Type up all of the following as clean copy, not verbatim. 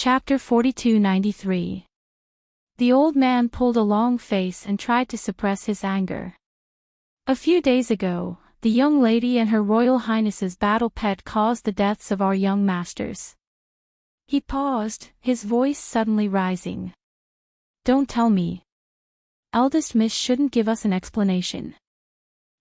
Chapter 4293. The old man pulled a long face and tried to suppress his anger. A few days ago, the young lady and Her Royal Highness's battle pet caused the deaths of our young masters. He paused, his voice suddenly rising. Don't tell me. Eldest Miss shouldn't give us an explanation.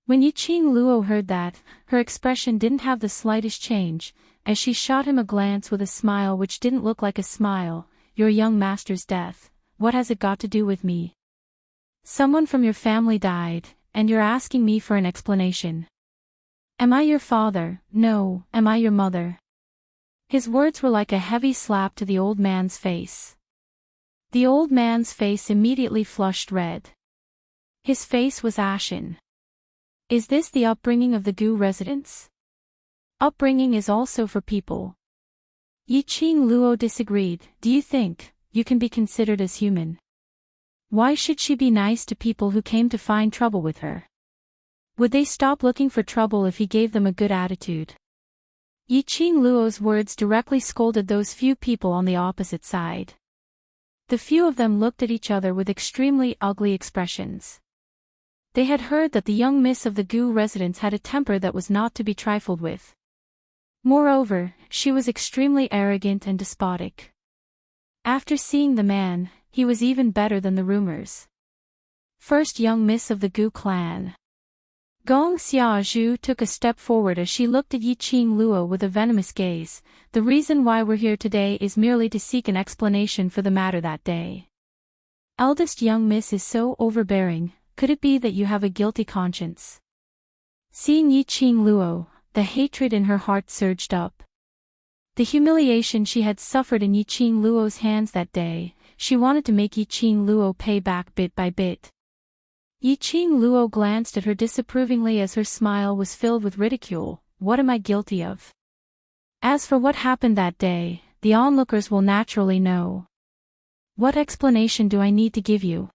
When Yiqing Luo heard that, her expression didn't have the slightest change, as she shot him a glance with a smile which didn't look like a smile. Your young master's death, what has it got to do with me? Someone from your family died, and you're asking me for an explanation. Am I your father? No, am I your mother? His words were like a heavy slap to the old man's face. The old man's face immediately flushed red. His face was ashen. Is this the upbringing of the Gu residents? Upbringing is also for people. Yiqing Luo disagreed. Do you think you can be considered as human? Why should she be nice to people who came to find trouble with her? Would they stop looking for trouble if he gave them a good attitude? Yiqing Luo's words directly scolded those few people on the opposite side. The few of them looked at each other with extremely ugly expressions. They had heard that the young miss of the Gu residence had a temper that was not to be trifled with. Moreover, she was extremely arrogant and despotic. After seeing the man, he was even better than the rumors. First young miss of the Gu clan. Gong Xiaozhu took a step forward as she looked at Yiqing Luo with a venomous gaze. The reason why we're here today is merely to seek an explanation for the matter that day. Eldest young miss is so overbearing. Could it be that you have a guilty conscience? Seeing Yiqing Luo, the hatred in her heart surged up. The humiliation she had suffered in Yiqing Luo's hands that day, she wanted to make Yiqing Luo pay back bit by bit. Yiqing Luo glanced at her disapprovingly as her smile was filled with ridicule. What am I guilty of? As for what happened that day, the onlookers will naturally know. What explanation do I need to give you?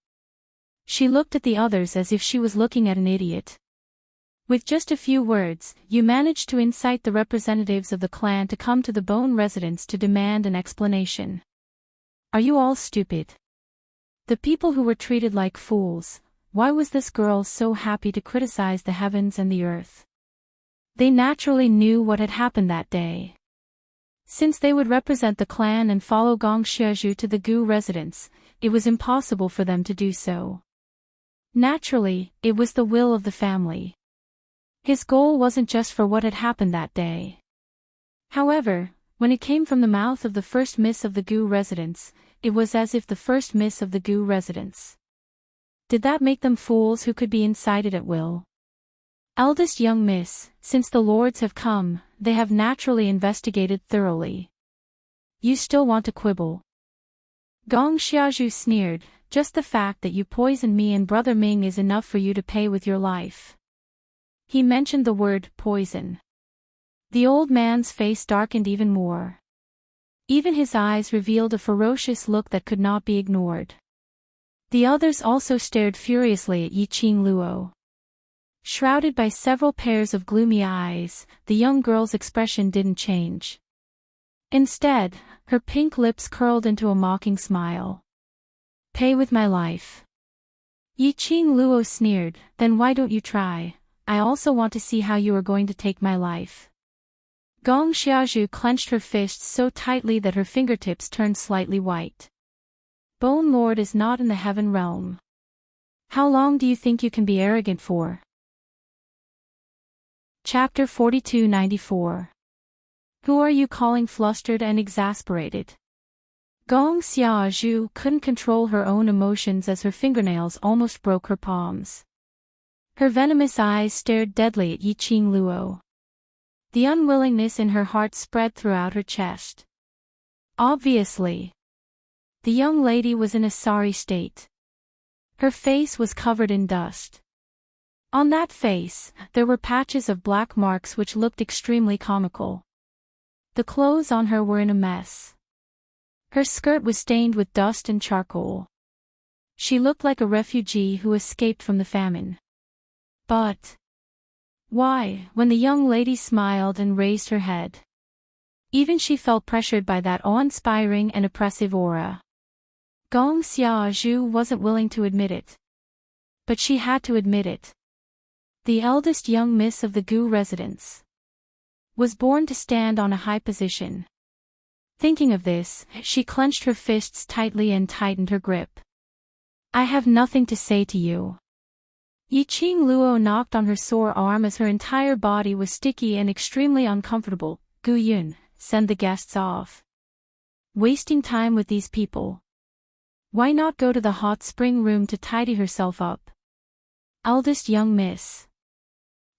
She looked at the others as if she was looking at an idiot. With just a few words, you managed to incite the representatives of the clan to come to the Bone residence to demand an explanation. Are you all stupid? The people who were treated like fools, why was this girl so happy to criticize the heavens and the earth? They naturally knew what had happened that day. Since they would represent the clan and follow Gong Xiaozhu to the Gu residence, it was impossible for them to do so. Naturally, it was the will of the family. His goal wasn't just for what had happened that day. However, when it came from the mouth of the first miss of the Gu residence, it was as if the first miss of the Gu residence. Did that make them fools who could be incited at will? Eldest young miss, since the lords have come, they have naturally investigated thoroughly. You still want to quibble? Gong Xiaozhu sneered. Just the fact that you poisoned me and Brother Ming is enough for you to pay with your life. He mentioned the word poison. The old man's face darkened even more. Even his eyes revealed a ferocious look that could not be ignored. The others also stared furiously at Yiqing Luo. Shrouded by several pairs of gloomy eyes, the young girl's expression didn't change. Instead, her pink lips curled into a mocking smile. Pay with my life. Yiqing Luo sneered. Then why don't you try? I also want to see how you are going to take my life. Gong Xiaozhu clenched her fists so tightly that her fingertips turned slightly white. Bone Lord is not in the heaven realm. How long do you think you can be arrogant for? Chapter 4294. Who are you calling flustered and exasperated? Gong Xiaozhu couldn't control her own emotions as her fingernails almost broke her palms. Her venomous eyes stared deadly at Yiqing Luo. The unwillingness in her heart spread throughout her chest. Obviously, the young lady was in a sorry state. Her face was covered in dust. On that face, there were patches of black marks which looked extremely comical. The clothes on her were in a mess. Her skirt was stained with dust and charcoal. She looked like a refugee who escaped from the famine. But why, when the young lady smiled and raised her head, Even she felt pressured by that awe-inspiring and oppressive aura. Gong Xiaozhu wasn't willing to admit it. But she had to admit it. The eldest young miss of the Gu residence was born to stand on a high position. Thinking of this, she clenched her fists tightly and tightened her grip. I have nothing to say to you. Yiqing Luo knocked on her sore arm as her entire body was sticky and extremely uncomfortable. Gu Yun, send the guests off. Wasting time with these people. Why not go to the hot spring room to tidy herself up? Eldest young miss.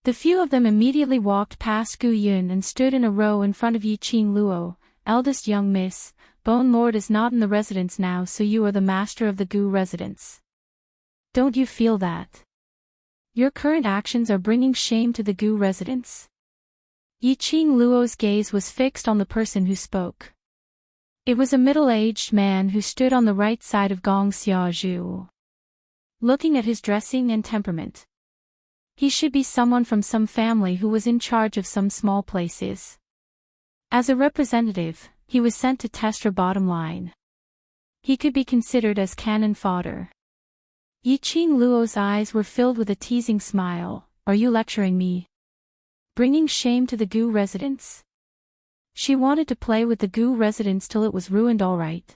The few of them immediately walked past Gu Yun and stood in a row in front of Yiqing Luo. Eldest young miss, Bone Lord is not in the residence now, so you are the master of the Gu residence. Don't you feel that? Your current actions are bringing shame to the Gu residence. Yiqing Luo's gaze was fixed on the person who spoke. It was a middle-aged man who stood on the right side of Gong Xiaozhu. Looking at his dressing and temperament, he should be someone from some family who was in charge of some small places. As a representative, he was sent to test her bottom line. He could be considered as cannon fodder. Yiqing Luo's eyes were filled with a teasing smile. Are you lecturing me? Bringing shame to the Gu residence? She wanted to play with the Gu residence till it was ruined alright.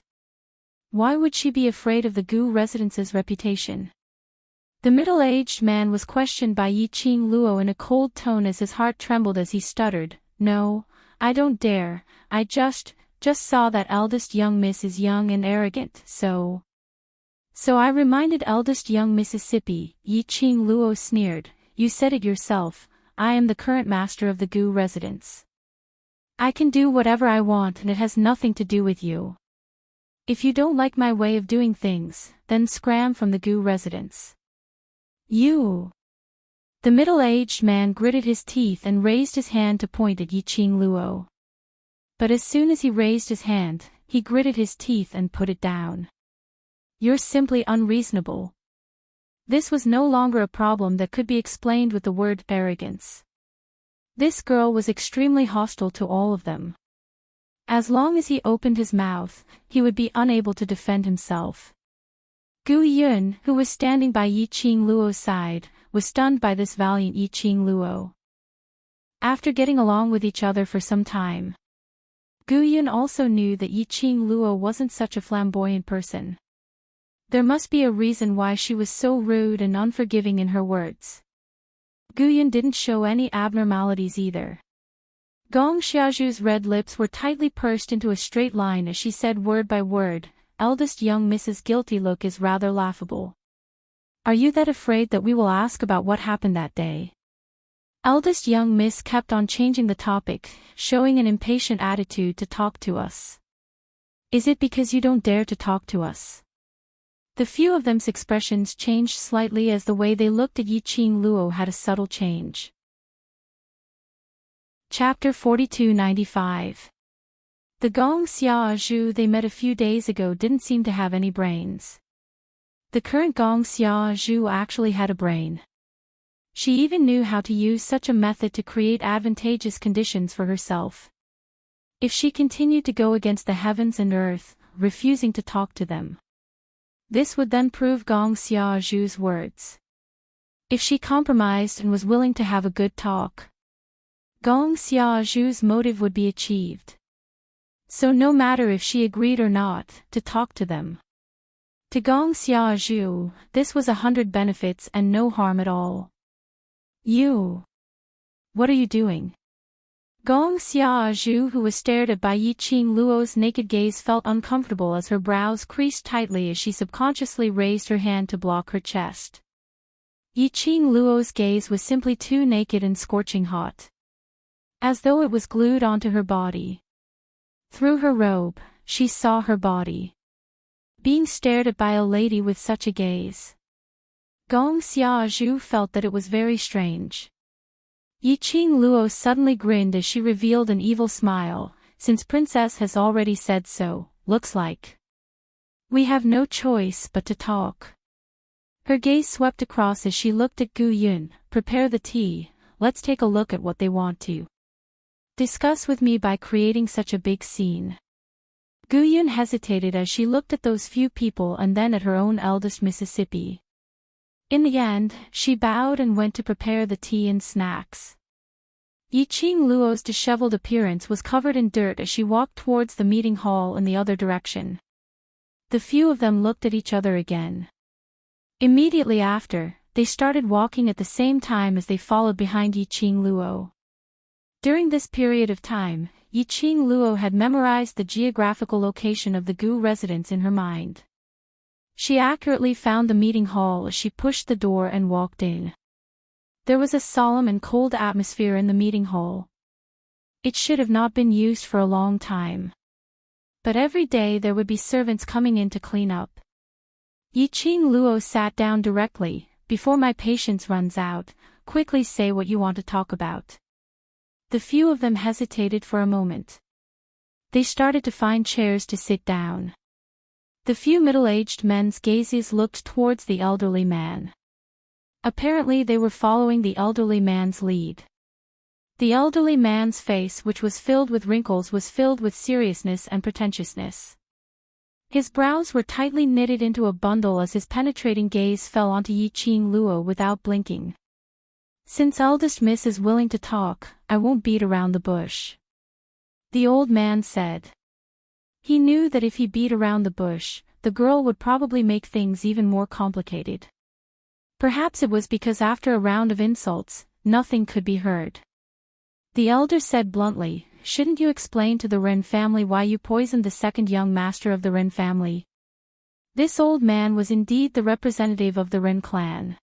Why would she be afraid of the Gu residence's reputation? The middle-aged man was questioned by Yiqing Luo in a cold tone as his heart trembled as he stuttered. No, I don't dare. I just saw that eldest young miss is young and arrogant, so I reminded eldest young Mississippi. Yiqing Luo sneered. You said it yourself, I am the current master of the Gu residence. I can do whatever I want and it has nothing to do with you. If you don't like my way of doing things, then scram from the Gu residence. You. The middle-aged man gritted his teeth and raised his hand to point at Yiqing Luo. But as soon as he raised his hand, he gritted his teeth and put it down. You're simply unreasonable. This was no longer a problem that could be explained with the word arrogance. This girl was extremely hostile to all of them. As long as he opened his mouth, he would be unable to defend himself. Gu Yun, who was standing by Yiqing Luo's side, was stunned by this valiant Yiqing Luo. After getting along with each other for some time, Gu Yun also knew that Yiqing Luo wasn't such a flamboyant person. There must be a reason why she was so rude and unforgiving in her words. Gu Yun didn't show any abnormalities either. Gong Xiaozhu's red lips were tightly pursed into a straight line as she said word by word, eldest young Mrs. Guilty look is rather laughable. Are you that afraid that we will ask about what happened that day? Eldest young miss kept on changing the topic, showing an impatient attitude to talk to us. Is it because you don't dare to talk to us? The few of them's expressions changed slightly as the way they looked at Yiqing Luo had a subtle change. Chapter 4295. The Gong Xiaozhu they met a few days ago didn't seem to have any brains. The current Gong Xiaozhu actually had a brain. She even knew how to use such a method to create advantageous conditions for herself. If she continued to go against the heavens and earth, refusing to talk to them, this would then prove Gong Xiaozhu's words. If she compromised and was willing to have a good talk, Gong Xiaozhu's motive would be achieved. So no matter if she agreed or not, to talk to them. To Gong Xiaozhu, this was 100 benefits and no harm at all. You. What are you doing? Gong Xiaozhu, who was stared at by Yiqing Luo's naked gaze, felt uncomfortable as her brows creased tightly as she subconsciously raised her hand to block her chest. Yiqing Luo's gaze was simply too naked and scorching hot. As though it was glued onto her body. Through her robe, she saw her body being stared at by a lady with such a gaze. Gong Xiaozhu felt that it was very strange. Yiqing Luo suddenly grinned as she revealed an evil smile. Since Princess has already said so, looks like we have no choice but to talk. Her gaze swept across as she looked at Gu Yun. Prepare the tea, let's take a look at what they want to Discuss with me by creating such a big scene. Gu Yun hesitated as she looked at those few people and then at her own eldest Mississippi. In the end, she bowed and went to prepare the tea and snacks. Yiqing Luo's disheveled appearance was covered in dirt as she walked towards the meeting hall in the other direction. The few of them looked at each other again. Immediately after, they started walking at the same time as they followed behind Yiqing Luo. During this period of time, Yiqing Luo had memorized the geographical location of the Gu residence in her mind. She accurately found the meeting hall as she pushed the door and walked in. There was a solemn and cold atmosphere in the meeting hall. It should have not been used for a long time. But every day there would be servants coming in to clean up. Yiqing Luo sat down directly. Before my patience runs out, quickly say what you want to talk about. The few of them hesitated for a moment. They started to find chairs to sit down. The few middle-aged men's gazes looked towards the elderly man. Apparently they were following the elderly man's lead. The elderly man's face, which was filled with wrinkles, was filled with seriousness and pretentiousness. His brows were tightly knitted into a bundle as his penetrating gaze fell onto Yiqing Luo without blinking. Since eldest miss is willing to talk, I won't beat around the bush. The old man said. He knew that if he beat around the bush, the girl would probably make things even more complicated. Perhaps it was because after a round of insults, nothing could be heard. The elder said bluntly, shouldn't you explain to the Ren family why you poisoned the second young master of the Ren family? This old man was indeed the representative of the Ren clan.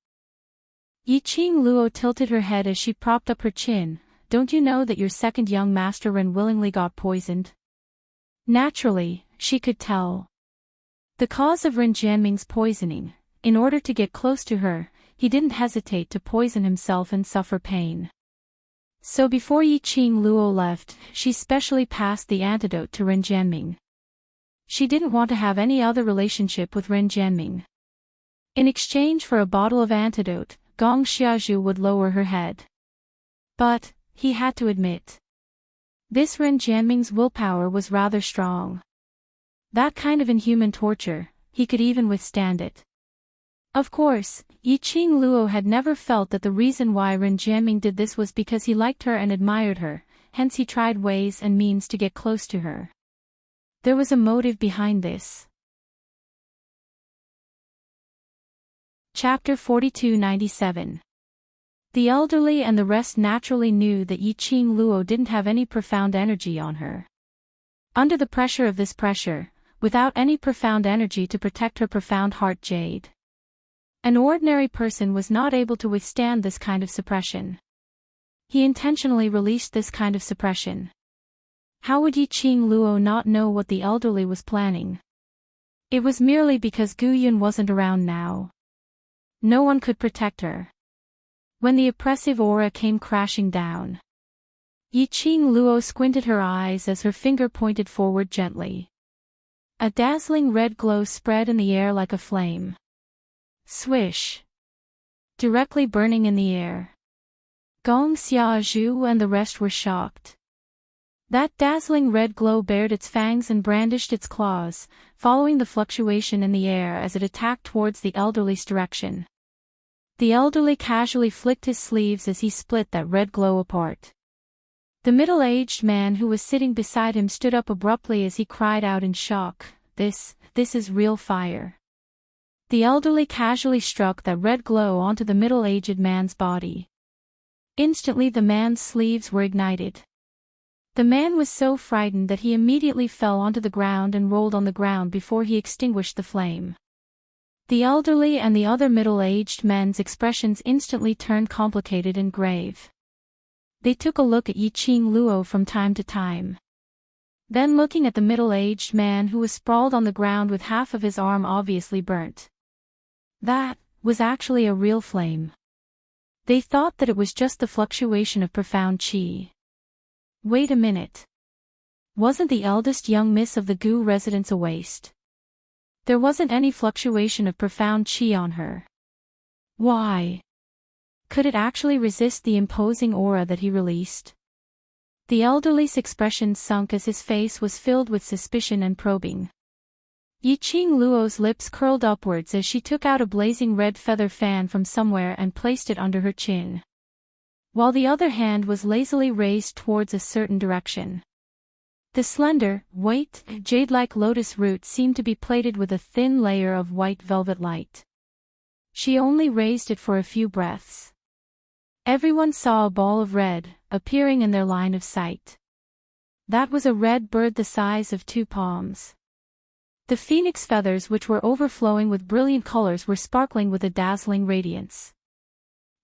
Yiqing Luo tilted her head as she propped up her chin. Don't you know that your second young master Ren willingly got poisoned? Naturally, she could tell. The cause of Ren Jianming's poisoning. In order to get close to her, he didn't hesitate to poison himself and suffer pain. So before Yiqing Luo left, she specially passed the antidote to Ren Jianming. She didn't want to have any other relationship with Ren Jianming. In exchange for a bottle of antidote, Gong Xiaozhu would lower her head. But, he had to admit, this Ren Jianming's willpower was rather strong. That kind of inhuman torture, he could even withstand it. Of course, Yiqing Luo had never felt that the reason why Ren Jianming did this was because he liked her and admired her, hence he tried ways and means to get close to her. There was a motive behind this. Chapter 4297. The elderly and the rest naturally knew that Yiqing Luo didn't have any profound energy on her. Under the pressure of this pressure, without any profound energy to protect her profound heart jade, an ordinary person was not able to withstand this kind of suppression. He intentionally released this kind of suppression. How would Yiqing Luo not know what the elderly was planning? It was merely because Gu Yun wasn't around now. No one could protect her. When the oppressive aura came crashing down, Yiqing Luo squinted her eyes as her finger pointed forward gently. A dazzling red glow spread in the air like a flame. Swish! Directly burning in the air. Gong Xiaozhu and the rest were shocked. That dazzling red glow bared its fangs and brandished its claws, following the fluctuation in the air as it attacked towards the elderly's direction. The elderly casually flicked his sleeves as he split that red glow apart. The middle-aged man who was sitting beside him stood up abruptly as he cried out in shock, This is real fire. The elderly casually struck that red glow onto the middle-aged man's body. Instantly the man's sleeves were ignited. The man was so frightened that he immediately fell onto the ground and rolled on the ground before he extinguished the flame. The elderly and the other middle-aged men's expressions instantly turned complicated and grave. They took a look at Yiqing Luo from time to time. Then looking at the middle-aged man who was sprawled on the ground with half of his arm obviously burnt. That was actually a real flame. They thought that it was just the fluctuation of profound qi. Wait a minute. Wasn't the eldest young miss of the Gu residence a waste? There wasn't any fluctuation of profound qi on her. Why? Could it actually resist the imposing aura that he released? The elderly's expression sunk as his face was filled with suspicion and probing. Yiqing Luo's lips curled upwards as she took out a blazing red feather fan from somewhere and placed it under her chin, while the other hand was lazily raised towards a certain direction. The slender, white, jade-like lotus root seemed to be plated with a thin layer of white velvet light. She only raised it for a few breaths. Everyone saw a ball of red, appearing in their line of sight. That was a red bird the size of 2 palms. The phoenix feathers, which were overflowing with brilliant colors, were sparkling with a dazzling radiance.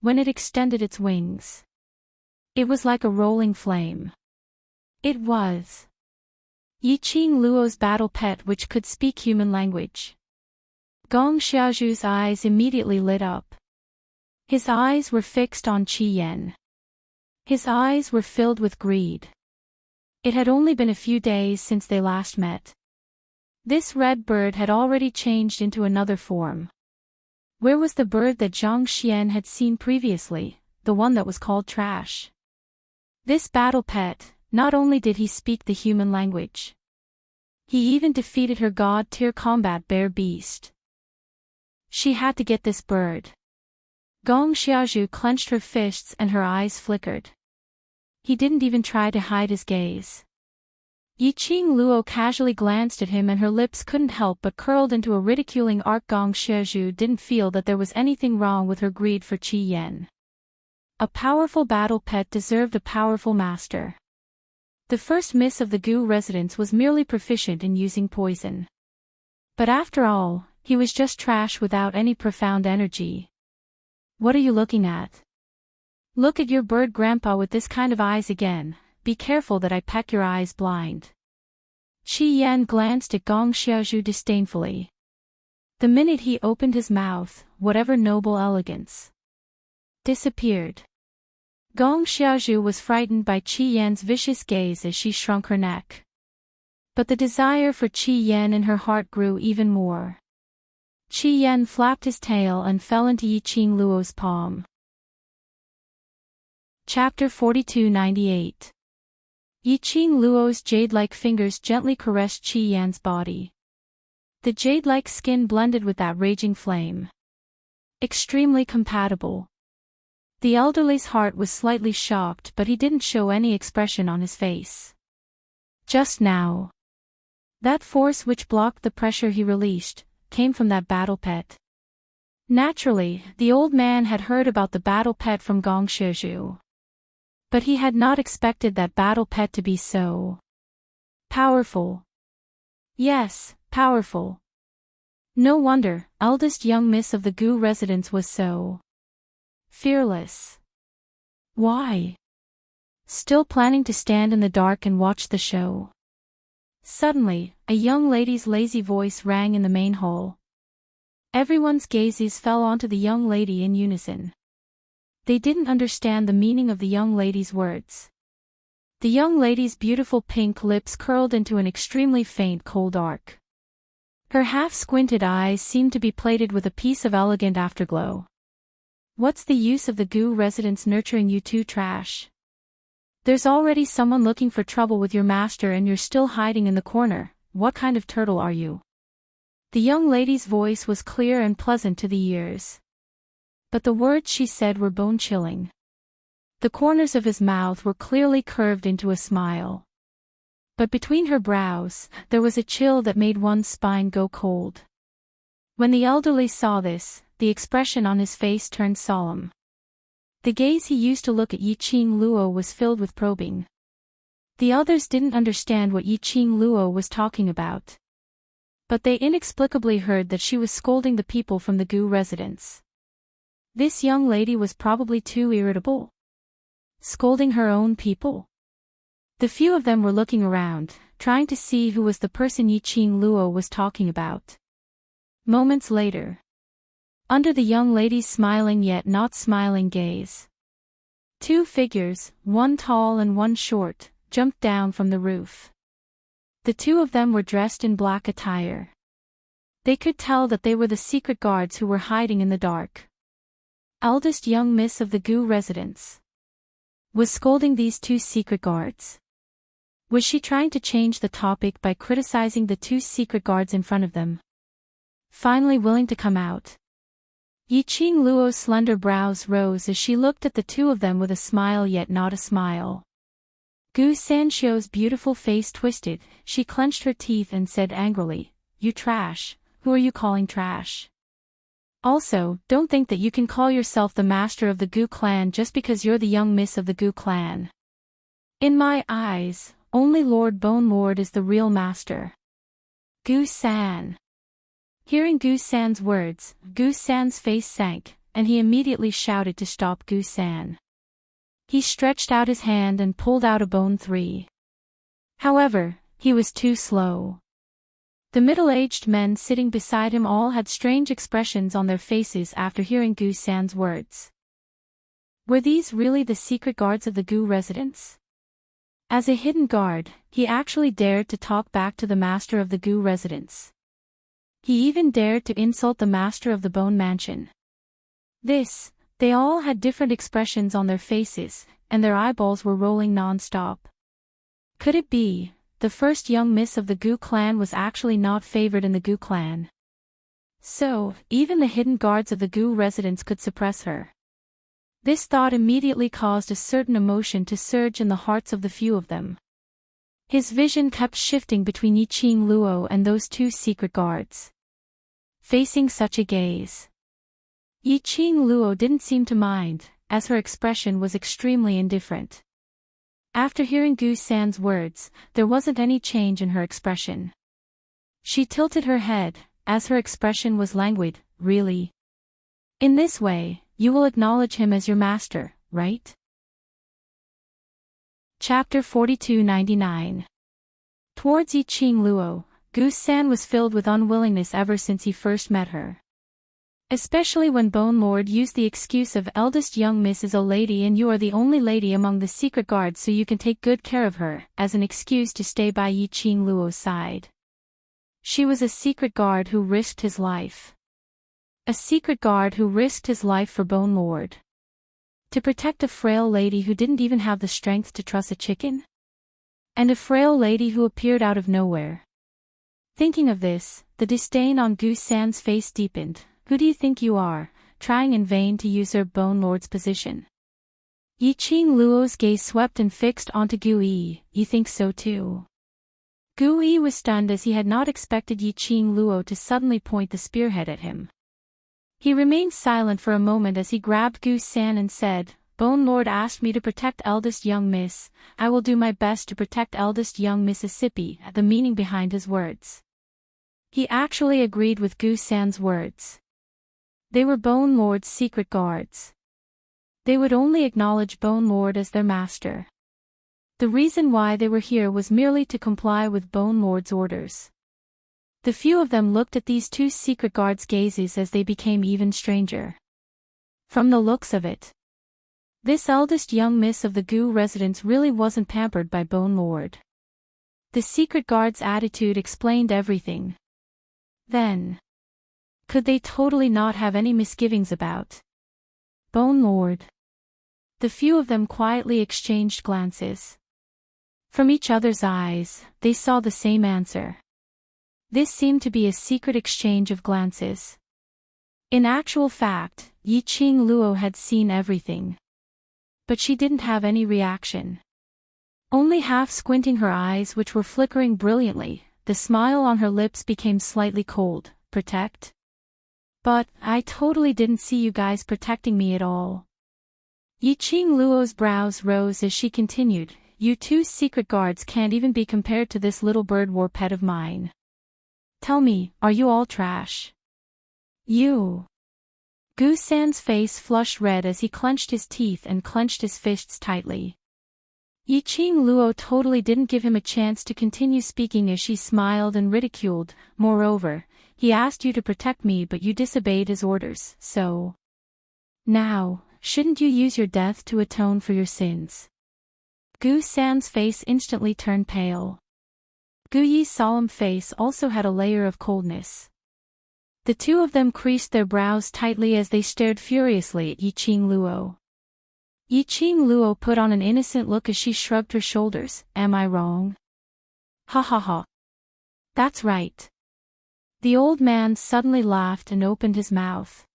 When it extended its wings, it was like a rolling flame. It was Yiqing Luo's battle pet, which could speak human language. Gong Xiaozhu's eyes immediately lit up. His eyes were fixed on Qi Yan. His eyes were filled with greed. It had only been a few days since they last met. This red bird had already changed into another form. Where was the bird that Zhang Xian had seen previously, the one that was called Trash? This battle pet, not only did he speak the human language, he even defeated her god-tier combat bear beast. She had to get this bird. Gong Xiaozhu clenched her fists and her eyes flickered. He didn't even try to hide his gaze. Yiqing Luo casually glanced at him and her lips couldn't help but curled into a ridiculing arc. Gong Xiaozhu didn't feel that there was anything wrong with her greed for Qi Yan. A powerful battle pet deserved a powerful master. The first miss of the Gu residence was merely proficient in using poison. But after all, he was just trash without any profound energy. What are you looking at? Look at your bird, Grandpa, with this kind of eyes again. Be careful that I peck your eyes blind. Qi Yan glanced at Gong Xiaozhu disdainfully. The minute he opened his mouth, whatever noble elegance disappeared. Gong Xiaozhu was frightened by Qi Yan's vicious gaze as she shrunk her neck. But the desire for Qi Yan in her heart grew even more. Qi Yan flapped his tail and fell into Yiqing Luo's palm. Chapter 4298. Yiqing Luo's jade-like fingers gently caressed Qi Yan's body. The jade-like skin blended with that raging flame. Extremely compatible. The elderly's heart was slightly shocked, but he didn't show any expression on his face. Just now, that force which blocked the pressure he released came from that battle pet. Naturally, the old man had heard about the battle pet from Gong Xiaozhu. But he had not expected that battle pet to be so powerful. Yes, powerful. No wonder, eldest young miss of the Gu residence was so fearless. Why? Still planning to stand in the dark and watch the show? Suddenly, a young lady's lazy voice rang in the main hall. Everyone's gazes fell onto the young lady in unison. They didn't understand the meaning of the young lady's words. The young lady's beautiful pink lips curled into an extremely faint cold arc. Her half-squinted eyes seemed to be plated with a piece of elegant afterglow. What's the use of the Gu residence nurturing you two, Trash? There's already someone looking for trouble with your master and you're still hiding in the corner. What kind of turtle are you? The young lady's voice was clear and pleasant to the ears. But the words she said were bone-chilling. The corners of his mouth were clearly curved into a smile. But between her brows, there was a chill that made one's spine go cold. When the elderly saw this, the expression on his face turned solemn. The gaze he used to look at Yiqing Luo was filled with probing. The others didn't understand what Yiqing Luo was talking about. But they inexplicably heard that she was scolding the people from the Gu residence. This young lady was probably too irritable. Scolding her own people? The few of them were looking around, trying to see who was the person Yiqing Luo was talking about. Moments later, under the young lady's smiling yet not smiling gaze, 2 figures, one tall and one short, jumped down from the roof. The 2 of them were dressed in black attire. They could tell that they were the secret guards who were hiding in the dark. Eldest young miss of the Gu residence. Was scolding these two secret guards? Was she trying to change the topic by criticizing the two secret guards in front of them? Finally willing to come out. Yiqing Luo's slender brows rose as she looked at the two of them with a smile yet not a smile. Gu Sanxiu's beautiful face twisted, she clenched her teeth and said angrily, "You trash, who are you calling trash? Also, don't think that you can call yourself the master of the Gu clan just because you're the young miss of the Gu clan. In my eyes, only Lord Bone Lord is the real master." Gu San. Hearing Gu San's words, Gu San's face sank, and he immediately shouted to stop Gu San. He stretched out his hand and pulled out a bone 3. However, he was too slow. The middle-aged men sitting beside him all had strange expressions on their faces after hearing Gu San's words. Were these really the secret guards of the Gu residence? As a hidden guard, he actually dared to talk back to the master of the Gu residence. He even dared to insult the master of the Bone Mansion. They all had different expressions on their faces, and their eyeballs were rolling non-stop. Could it be, the first young miss of the Gu clan was actually not favored in the Gu clan? So, even the hidden guards of the Gu residence could suppress her. This thought immediately caused a certain emotion to surge in the hearts of the few of them. His vision kept shifting between Yiqing Luo and those two secret guards. Facing such a gaze, Yiqing Luo didn't seem to mind, as her expression was extremely indifferent. After hearing Gu San's words, there wasn't any change in her expression. She tilted her head, as her expression was languid. "Really? In this way, you will acknowledge him as your master, right?" Chapter 4299. Towards Yiqing Luo, Gu San was filled with unwillingness ever since he first met her. Especially when Bone Lord used the excuse of eldest young miss is a lady and you are the only lady among the secret guards so you can take good care of her, as an excuse to stay by Yiqing Luo's side. She was a secret guard who risked his life. A secret guard who risked his life for Bone Lord. To protect a frail lady who didn't even have the strength to truss a chicken? And a frail lady who appeared out of nowhere. Thinking of this, the disdain on Gu San's face deepened. "Who do you think you are, trying in vain to usurp Bone Lord's position?" Yiqing Luo's gaze swept and fixed onto Gu Yi. "You think so too?" Gu Yi was stunned as he had not expected Yiqing Luo to suddenly point the spearhead at him. He remained silent for a moment as he grabbed Gu San and said, "Bone Lord asked me to protect eldest young miss. I will do my best to protect eldest young Mississippi." The meaning behind his words. He actually agreed with Gu San's words. They were Bone Lord's secret guards. They would only acknowledge Bone Lord as their master. The reason why they were here was merely to comply with Bone Lord's orders. The few of them looked at these two secret guards' gazes as they became even stranger. From the looks of it, this eldest young miss of the Gu residence really wasn't pampered by Bone Lord. The secret guard's attitude explained everything. Then, could they totally not have any misgivings about Bone Lord? The few of them quietly exchanged glances. From each other's eyes, they saw the same answer. This seemed to be a secret exchange of glances. In actual fact, Yiqing Luo had seen everything. But she didn't have any reaction. Only half squinting her eyes, which were flickering brilliantly, the smile on her lips became slightly cold. "Protect? But, I totally didn't see you guys protecting me at all." Yiqing Luo's brows rose as she continued, "You two secret guards can't even be compared to this little bird war pet of mine. Tell me, are you all trash? You?" Gu San's face flushed red as he clenched his teeth and clenched his fists tightly. Yiqing Luo totally didn't give him a chance to continue speaking as she smiled and ridiculed. "Moreover, he asked you to protect me but you disobeyed his orders, so now, shouldn't you use your death to atone for your sins?" Gu San's face instantly turned pale. Gu Yi's solemn face also had a layer of coldness. The two of them creased their brows tightly as they stared furiously at Yiqing Luo. Yi Qing Luo put on an innocent look as she shrugged her shoulders. Am I wrong? Ha ha ha. That's right. The old man suddenly laughed and opened his mouth.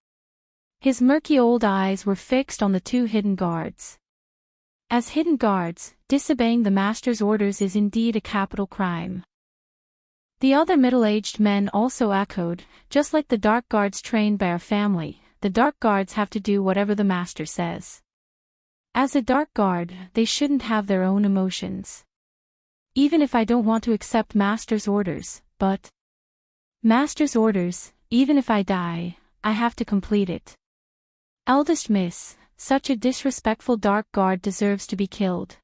His murky old eyes were fixed on the two hidden guards. As hidden guards, disobeying the master's orders is indeed a capital crime. The other middle-aged men also echoed, just like the dark guards trained by our family, the dark guards have to do whatever the master says. As a dark guard, they shouldn't have their own emotions. Even if I don't want to accept master's orders, but master's orders, even if I die, I have to complete it. Eldest miss, such a disrespectful dark guard deserves to be killed.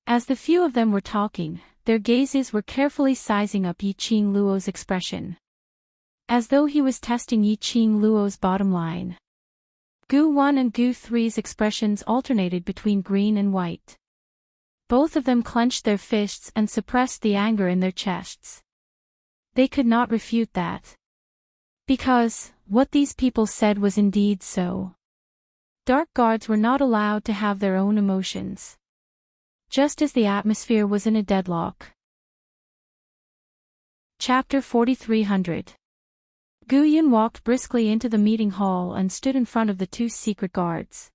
As the few of them were talking, their gazes were carefully sizing up Yi Qing Luo's expression. As though he was testing Yi Qing Luo's bottom line. Gu 1 and Gu 3's expressions alternated between green and white. Both of them clenched their fists and suppressed the anger in their chests. They could not refute that. Because, what these people said was indeed so. Dark guards were not allowed to have their own emotions. Just as the atmosphere was in a deadlock. Chapter 4300. Gu Yun walked briskly into the meeting hall and stood in front of the two secret guards.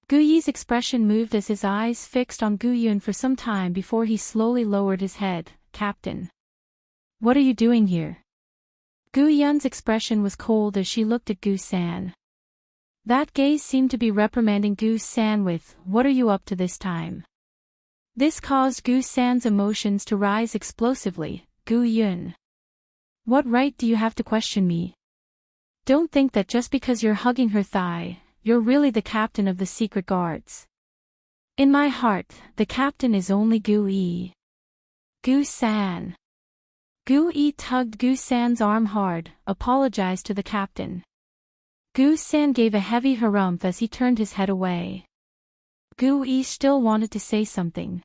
Gu Yi's expression moved as his eyes fixed on Gu Yun for some time before he slowly lowered his head. Captain. What are you doing here? Gu Yun's expression was cold as she looked at Gu San. That gaze seemed to be reprimanding Gu San with, what are you up to this time? This caused Gu San's emotions to rise explosively. Gu Yun. What right do you have to question me? Don't think that just because you're hugging her thigh, you're really the captain of the secret guards. In my heart, the captain is only Gu Yi. Gu San. Gu Yi tugged Gu San's arm hard, apologized to the captain. Gu San gave a heavy harumph as he turned his head away. Gu Yi still wanted to say something.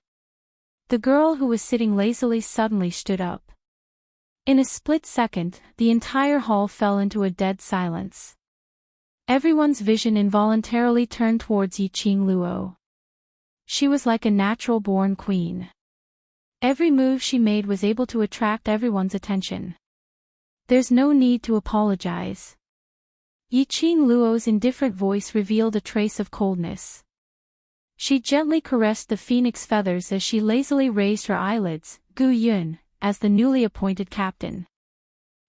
The girl who was sitting lazily suddenly stood up. In a split second, the entire hall fell into a dead silence. Everyone's vision involuntarily turned towards Yi Qing Luo. She was like a natural-born queen. Every move she made was able to attract everyone's attention. There's no need to apologize. Yi Qing Luo's indifferent voice revealed a trace of coldness. She gently caressed the phoenix feathers as she lazily raised her eyelids. Gu Yun, as the newly appointed captain.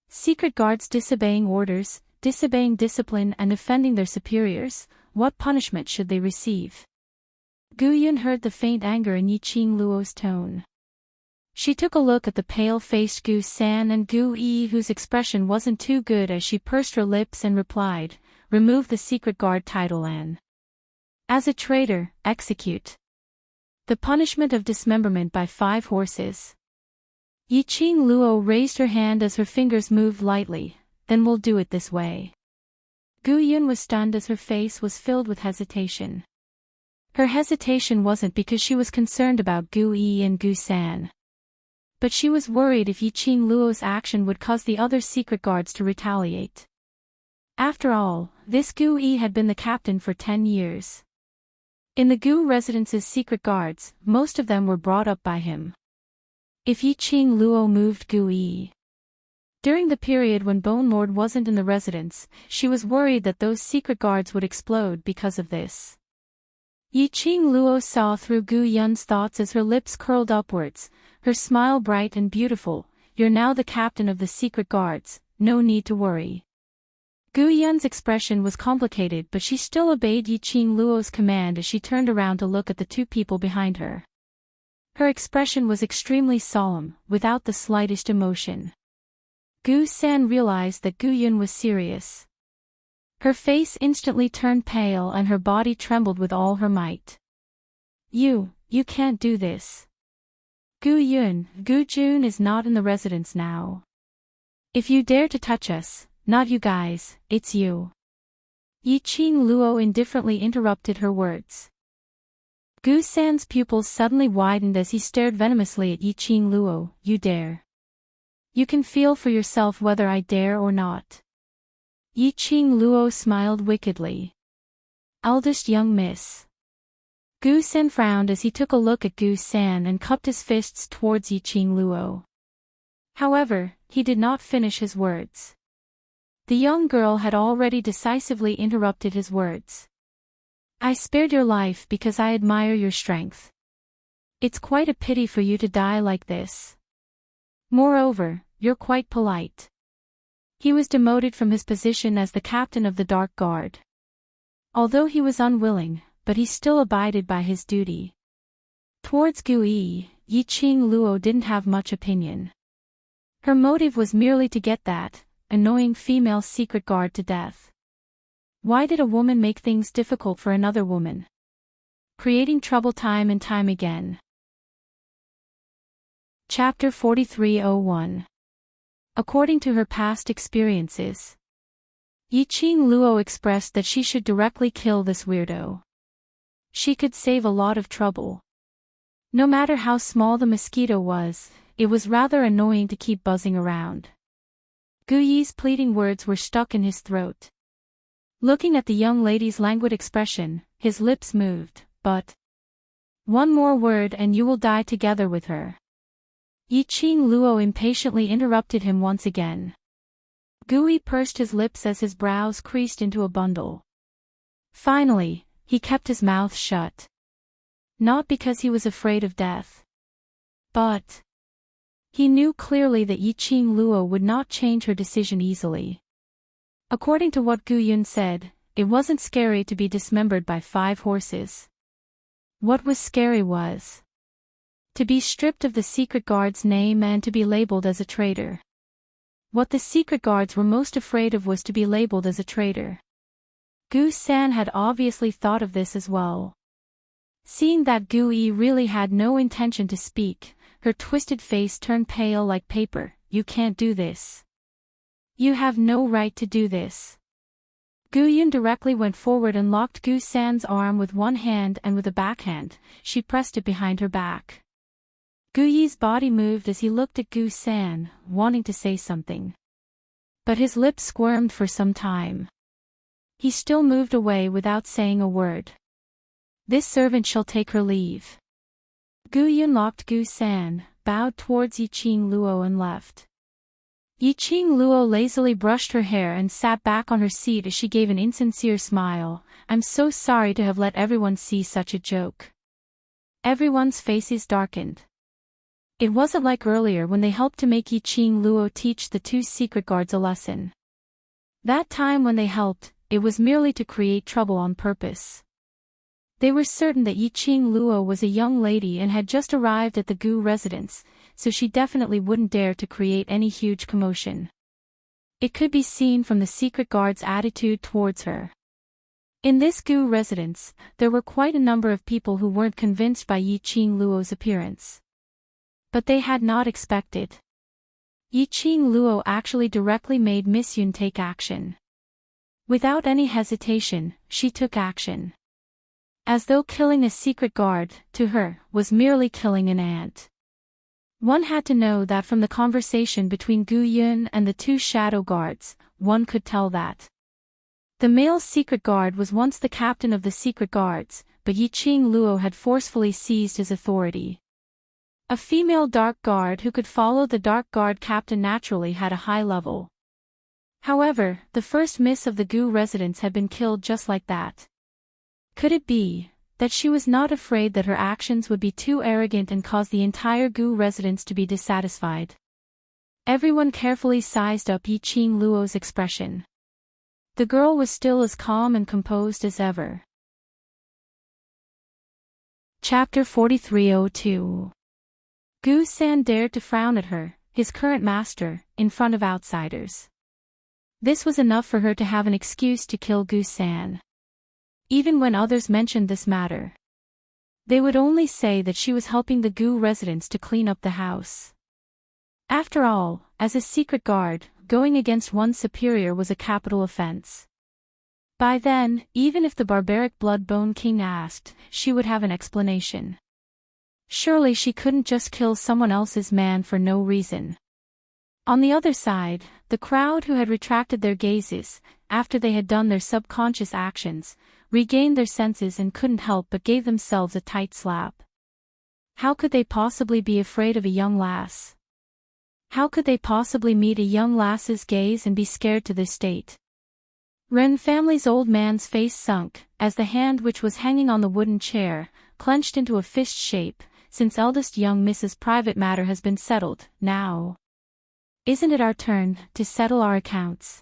Secret guards disobeying orders, disobeying discipline and offending their superiors, what punishment should they receive? Gu Yun heard the faint anger in Yi Qing Luo's tone. She took a look at the pale-faced Gu San and Gu Yi whose expression wasn't too good as she pursed her lips and replied, remove the secret guard title and, as a traitor, execute. The punishment of dismemberment by 5 horses. Yi Qing Luo raised her hand as her fingers moved lightly, then we'll do it this way. Gu Yun was stunned as her face was filled with hesitation. Her hesitation wasn't because she was concerned about Gu Yi and Gu San. But she was worried if Yi Qing Luo's action would cause the other secret guards to retaliate. After all, this Gu Yi had been the captain for 10 years. In the Gu residence's secret guards, most of them were brought up by him. If Yi Qing Luo moved Gu Yi during the period when Bone Lord wasn't in the residence, she was worried that those secret guards would explode because of this. Yi Qing Luo saw through Gu Yun's thoughts as her lips curled upwards, her smile bright and beautiful. You're now the captain of the secret guards, no need to worry. Gu Yun's expression was complicated but she still obeyed Yi Qing Luo's command as she turned around to look at the two people behind her. Her expression was extremely solemn, without the slightest emotion. Gu San realized that Gu Yun was serious. Her face instantly turned pale and her body trembled with all her might. You can't do this. Gu Yun, Gu Jun is not in the residence now. If you dare to touch us, not you guys, it's you. Yi Qing Luo indifferently interrupted her words. Gu San's pupils suddenly widened as he stared venomously at Yi Qing Luo. You dare. You can feel for yourself whether I dare or not. Yi Qing Luo smiled wickedly. Eldest young miss. Gu Sen frowned as he took a look at Gu San and cupped his fists towards Yiqing Luo. However, he did not finish his words. The young girl had already decisively interrupted his words. I spared your life because I admire your strength. It's quite a pity for you to die like this. Moreover, you're quite polite. He was demoted from his position as the captain of the Dark Guard. Although he was unwilling, but he still abided by his duty. Towards Gu Yi, Yiqing Luo didn't have much opinion. Her motive was merely to get that annoying female secret guard to death. Why did a woman make things difficult for another woman? Creating trouble time and time again. Chapter 4301. According to her past experiences, Yiqing Luo expressed that she should directly kill this weirdo. She could save a lot of trouble. No matter how small the mosquito was, it was rather annoying to keep buzzing around. Gu Yi's pleading words were stuck in his throat. Looking at the young lady's languid expression, his lips moved, but one more word and you will die together with her. Yiqing Luo impatiently interrupted him once again. Gu Yi pursed his lips as his brows creased into a bundle. Finally, he kept his mouth shut. Not because he was afraid of death. But he knew clearly that Yiqing Luo would not change her decision easily. According to what Gu Yun said, it wasn't scary to be dismembered by 5 horses. What was scary was to be stripped of the secret guard's name and to be labeled as a traitor. What the secret guards were most afraid of was to be labeled as a traitor. Gu San had obviously thought of this as well. Seeing that Gu Yi really had no intention to speak, her twisted face turned pale like paper. You can't do this. You have no right to do this. Gu Yun directly went forward and locked Gu San's arm with one hand, and with a backhand, she pressed it behind her back. Gu Yi's body moved as he looked at Gu San, wanting to say something. But his lips squirmed for some time. He still moved away without saying a word. This servant shall take her leave. Gu Yun locked Gu San, bowed towards Yiqing Luo and left. Yiqing Luo lazily brushed her hair and sat back on her seat as she gave an insincere smile. I'm so sorry to have let everyone see such a joke. Everyone's faces darkened. It wasn't like earlier when they helped to make Yiqing Luo teach the 2 secret guards a lesson. That time when they helped, it was merely to create trouble on purpose. They were certain that Yiqing Luo was a young lady and had just arrived at the Gu residence, so she definitely wouldn't dare to create any huge commotion. It could be seen from the secret guard's attitude towards her. In this Gu residence, there were quite a number of people who weren't convinced by Yiqing Luo's appearance. But they had not expected. Yiqing Luo actually directly made Miss Yun take action. Without any hesitation, she took action. As though killing a secret guard, to her, was merely killing an ant. One had to know that from the conversation between Gu Yun and the 2 shadow guards, one could tell that the male secret guard was once the captain of the secret guards, but Yiqing Luo had forcefully seized his authority. A female dark guard who could follow the dark guard captain naturally had a high level. However, the first miss of the Gu residence had been killed just like that. Could it be that she was not afraid that her actions would be too arrogant and cause the entire Gu residence to be dissatisfied? Everyone carefully sized up Yiqing Luo's expression. The girl was still as calm and composed as ever. Chapter 4302. Gu San dared to frown at her, his current master, in front of outsiders. This was enough for her to have an excuse to kill Gu San. Even when others mentioned this matter, they would only say that she was helping the Gu residents to clean up the house. After all, as a secret guard, going against one's superior was a capital offense. By then, even if the barbaric Blood-Bone King asked, she would have an explanation. Surely she couldn't just kill someone else's man for no reason. On the other side, the crowd who had retracted their gazes, after they had done their subconscious actions, regained their senses and couldn't help but gave themselves a tight slap. How could they possibly be afraid of a young lass? How could they possibly meet a young lass's gaze and be scared to this state? Ren family's old man's face sunk, as the hand which was hanging on the wooden chair, clenched into a fist shape, since eldest young Mrs. Private Matter has been settled, now. Isn't it our turn to settle our accounts?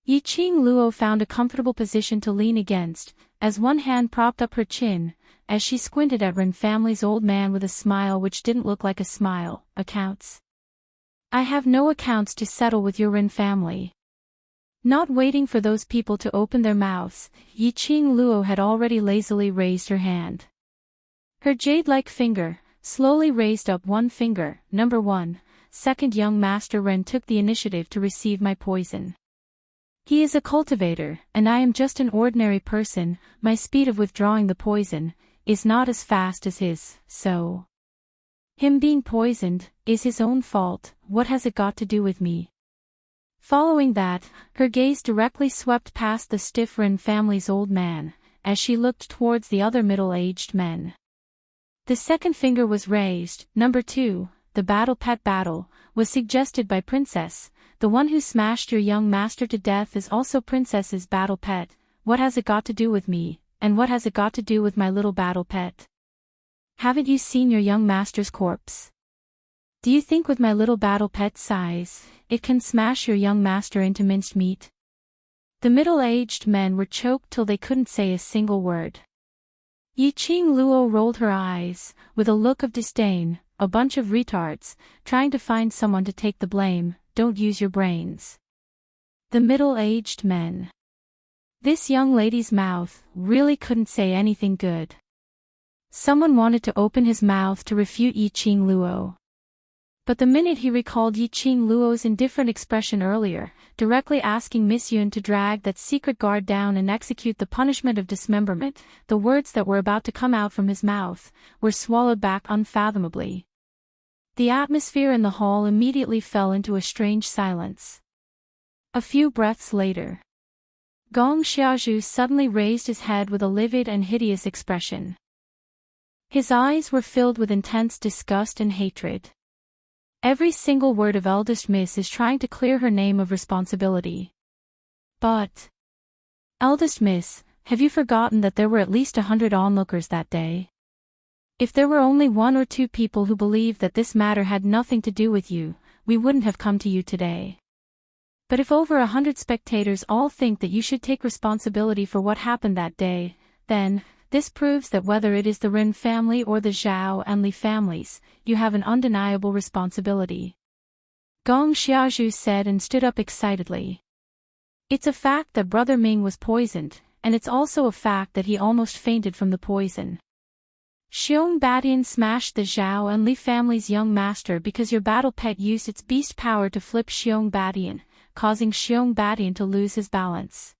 Yi Qing Luo found a comfortable position to lean against, as one hand propped up her chin, as she squinted at Ren family's old man with a smile which didn't look like a smile. Accounts? I have no accounts to settle with your Ren family. Not waiting for those people to open their mouths, Yi Qing Luo had already lazily raised her hand. Her jade-like finger, slowly raised up one finger. Number 1, second young Master Ren took the initiative to receive my poison. He is a cultivator, and I am just an ordinary person. My speed of withdrawing the poison is not as fast as his, so him being poisoned is his own fault. What has it got to do with me? Following that, her gaze directly swept past the stiff Ren family's old man, as she looked towards the other middle-aged men. The second finger was raised. Number 2, the pet battle, was suggested by Princess. The one who smashed your young master to death is also Princess's battle pet. What has it got to do with me, and what has it got to do with my little battle pet? Haven't you seen your young master's corpse? Do you think with my little battle pet's size, it can smash your young master into minced meat? The middle-aged men were choked till they couldn't say a single word. Yi Qing Luo rolled her eyes, with a look of disdain. A bunch of retards, trying to find someone to take the blame. Don't use your brains. The middle-aged men. This young lady's mouth really couldn't say anything good. Someone wanted to open his mouth to refute Yi Qing Luo. But the minute he recalled Yi Qing Luo's indifferent expression earlier, directly asking Miss Yun to drag that secret guard down and execute the punishment of dismemberment, the words that were about to come out from his mouth were swallowed back unfathomably. The atmosphere in the hall immediately fell into a strange silence. A few breaths later, Gong Xiaozhu suddenly raised his head with a livid and hideous expression. His eyes were filled with intense disgust and hatred. Every single word of eldest miss is trying to clear her name of responsibility. But, eldest miss, have you forgotten that there were at least 100 onlookers that day? If there were only 1 or 2 people who believed that this matter had nothing to do with you, we wouldn't have come to you today. But if over 100 spectators all think that you should take responsibility for what happened that day, then, this proves that whether it is the Ren family or the Zhao and Li families, you have an undeniable responsibility. Gong Xiaozhu said and stood up excitedly. It's a fact that Brother Ming was poisoned, and it's also a fact that he almost fainted from the poison. Xiong Badian smashed the Zhao and Li family's young master because your battle pet used its beast power to flip Xiong Badian, causing Xiong Badian to lose his balance.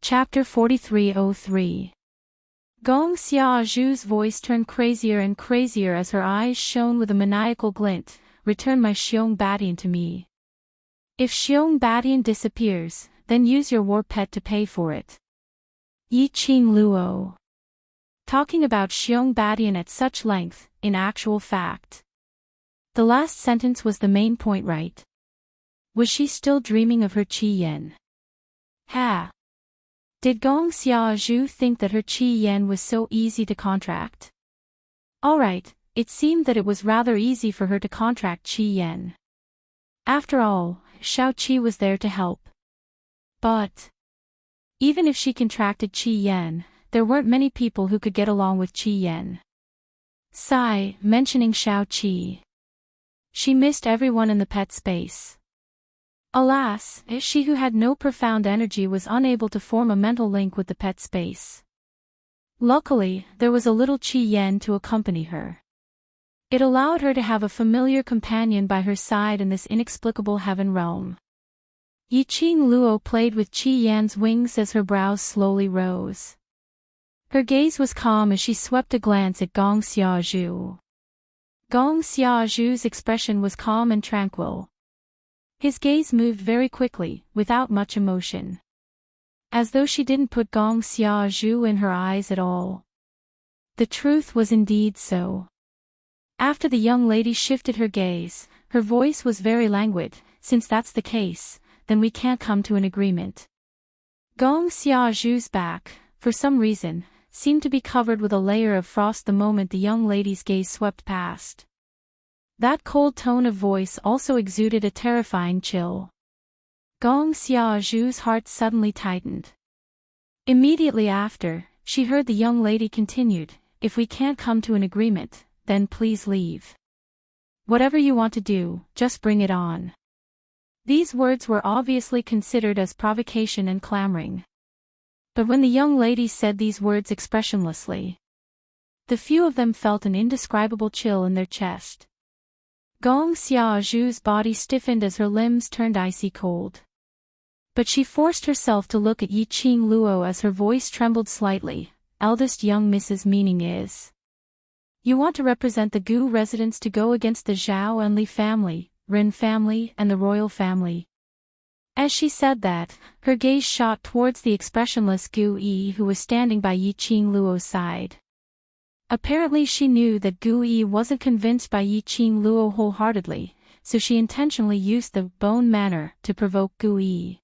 Chapter 4303. Gong Xiaozhu's voice turned crazier and crazier as her eyes shone with a maniacal glint. Return my Xiong Badian to me. If Xiong Badian disappears, then use your war pet to pay for it. Yi Qing Luo. Talking about Xiong Badian at such length, in actual fact. The last sentence was the main point, right? Was she still dreaming of her Qi Yan? Ha! Did Gong Xiaozhu think that her Qi Yan was so easy to contract? Alright, it seemed that it was rather easy for her to contract Qi Yan. After all, Shao Qi was there to help. But even if she contracted Qi Yan, there weren't many people who could get along with Qi Yan. Sigh, mentioning Shao Qi. She missed everyone in the pet space. Alas, she who had no profound energy was unable to form a mental link with the pet space. Luckily, there was a little Qi Yan to accompany her. It allowed her to have a familiar companion by her side in this inexplicable heaven realm. Yi Qing Luo played with Qi Yan's wings as her brows slowly rose. Her gaze was calm as she swept a glance at Gong Xiaozhu. Gong Xiaozhu's expression was calm and tranquil. His gaze moved very quickly, without much emotion. as though she didn't put Gong Xiaozhu in her eyes at all. The truth was indeed so. After the young lady shifted her gaze, her voice was very languid. Since that's the case, then we can't come to an agreement. Gong Xiaozhu's back, for some reason, seemed to be covered with a layer of frost the moment the young lady's gaze swept past. That cold tone of voice also exuded a terrifying chill. Gong Xiaozhu's heart suddenly tightened. Immediately after, she heard the young lady continued, "If we can't come to an agreement, then please leave. Whatever you want to do, just bring it on." These words were obviously considered as provocation and clamoring. But when the young lady said these words expressionlessly, the few of them felt an indescribable chill in their chest. Gong Xiaozhu's body stiffened as her limbs turned icy cold. But she forced herself to look at Yi Qing Luo as her voice trembled slightly. "Eldest young Mrs. Meaning is. You want to represent the Gu residents to go against the Zhao and Li family, Ren family and the royal family." As she said that, her gaze shot towards the expressionless Gu Yi who was standing by Yi Qing Luo's side. Apparently she knew that Gu Yi wasn't convinced by Yi Qing Luo wholeheartedly, so she intentionally used the bone manner to provoke Gu Yi.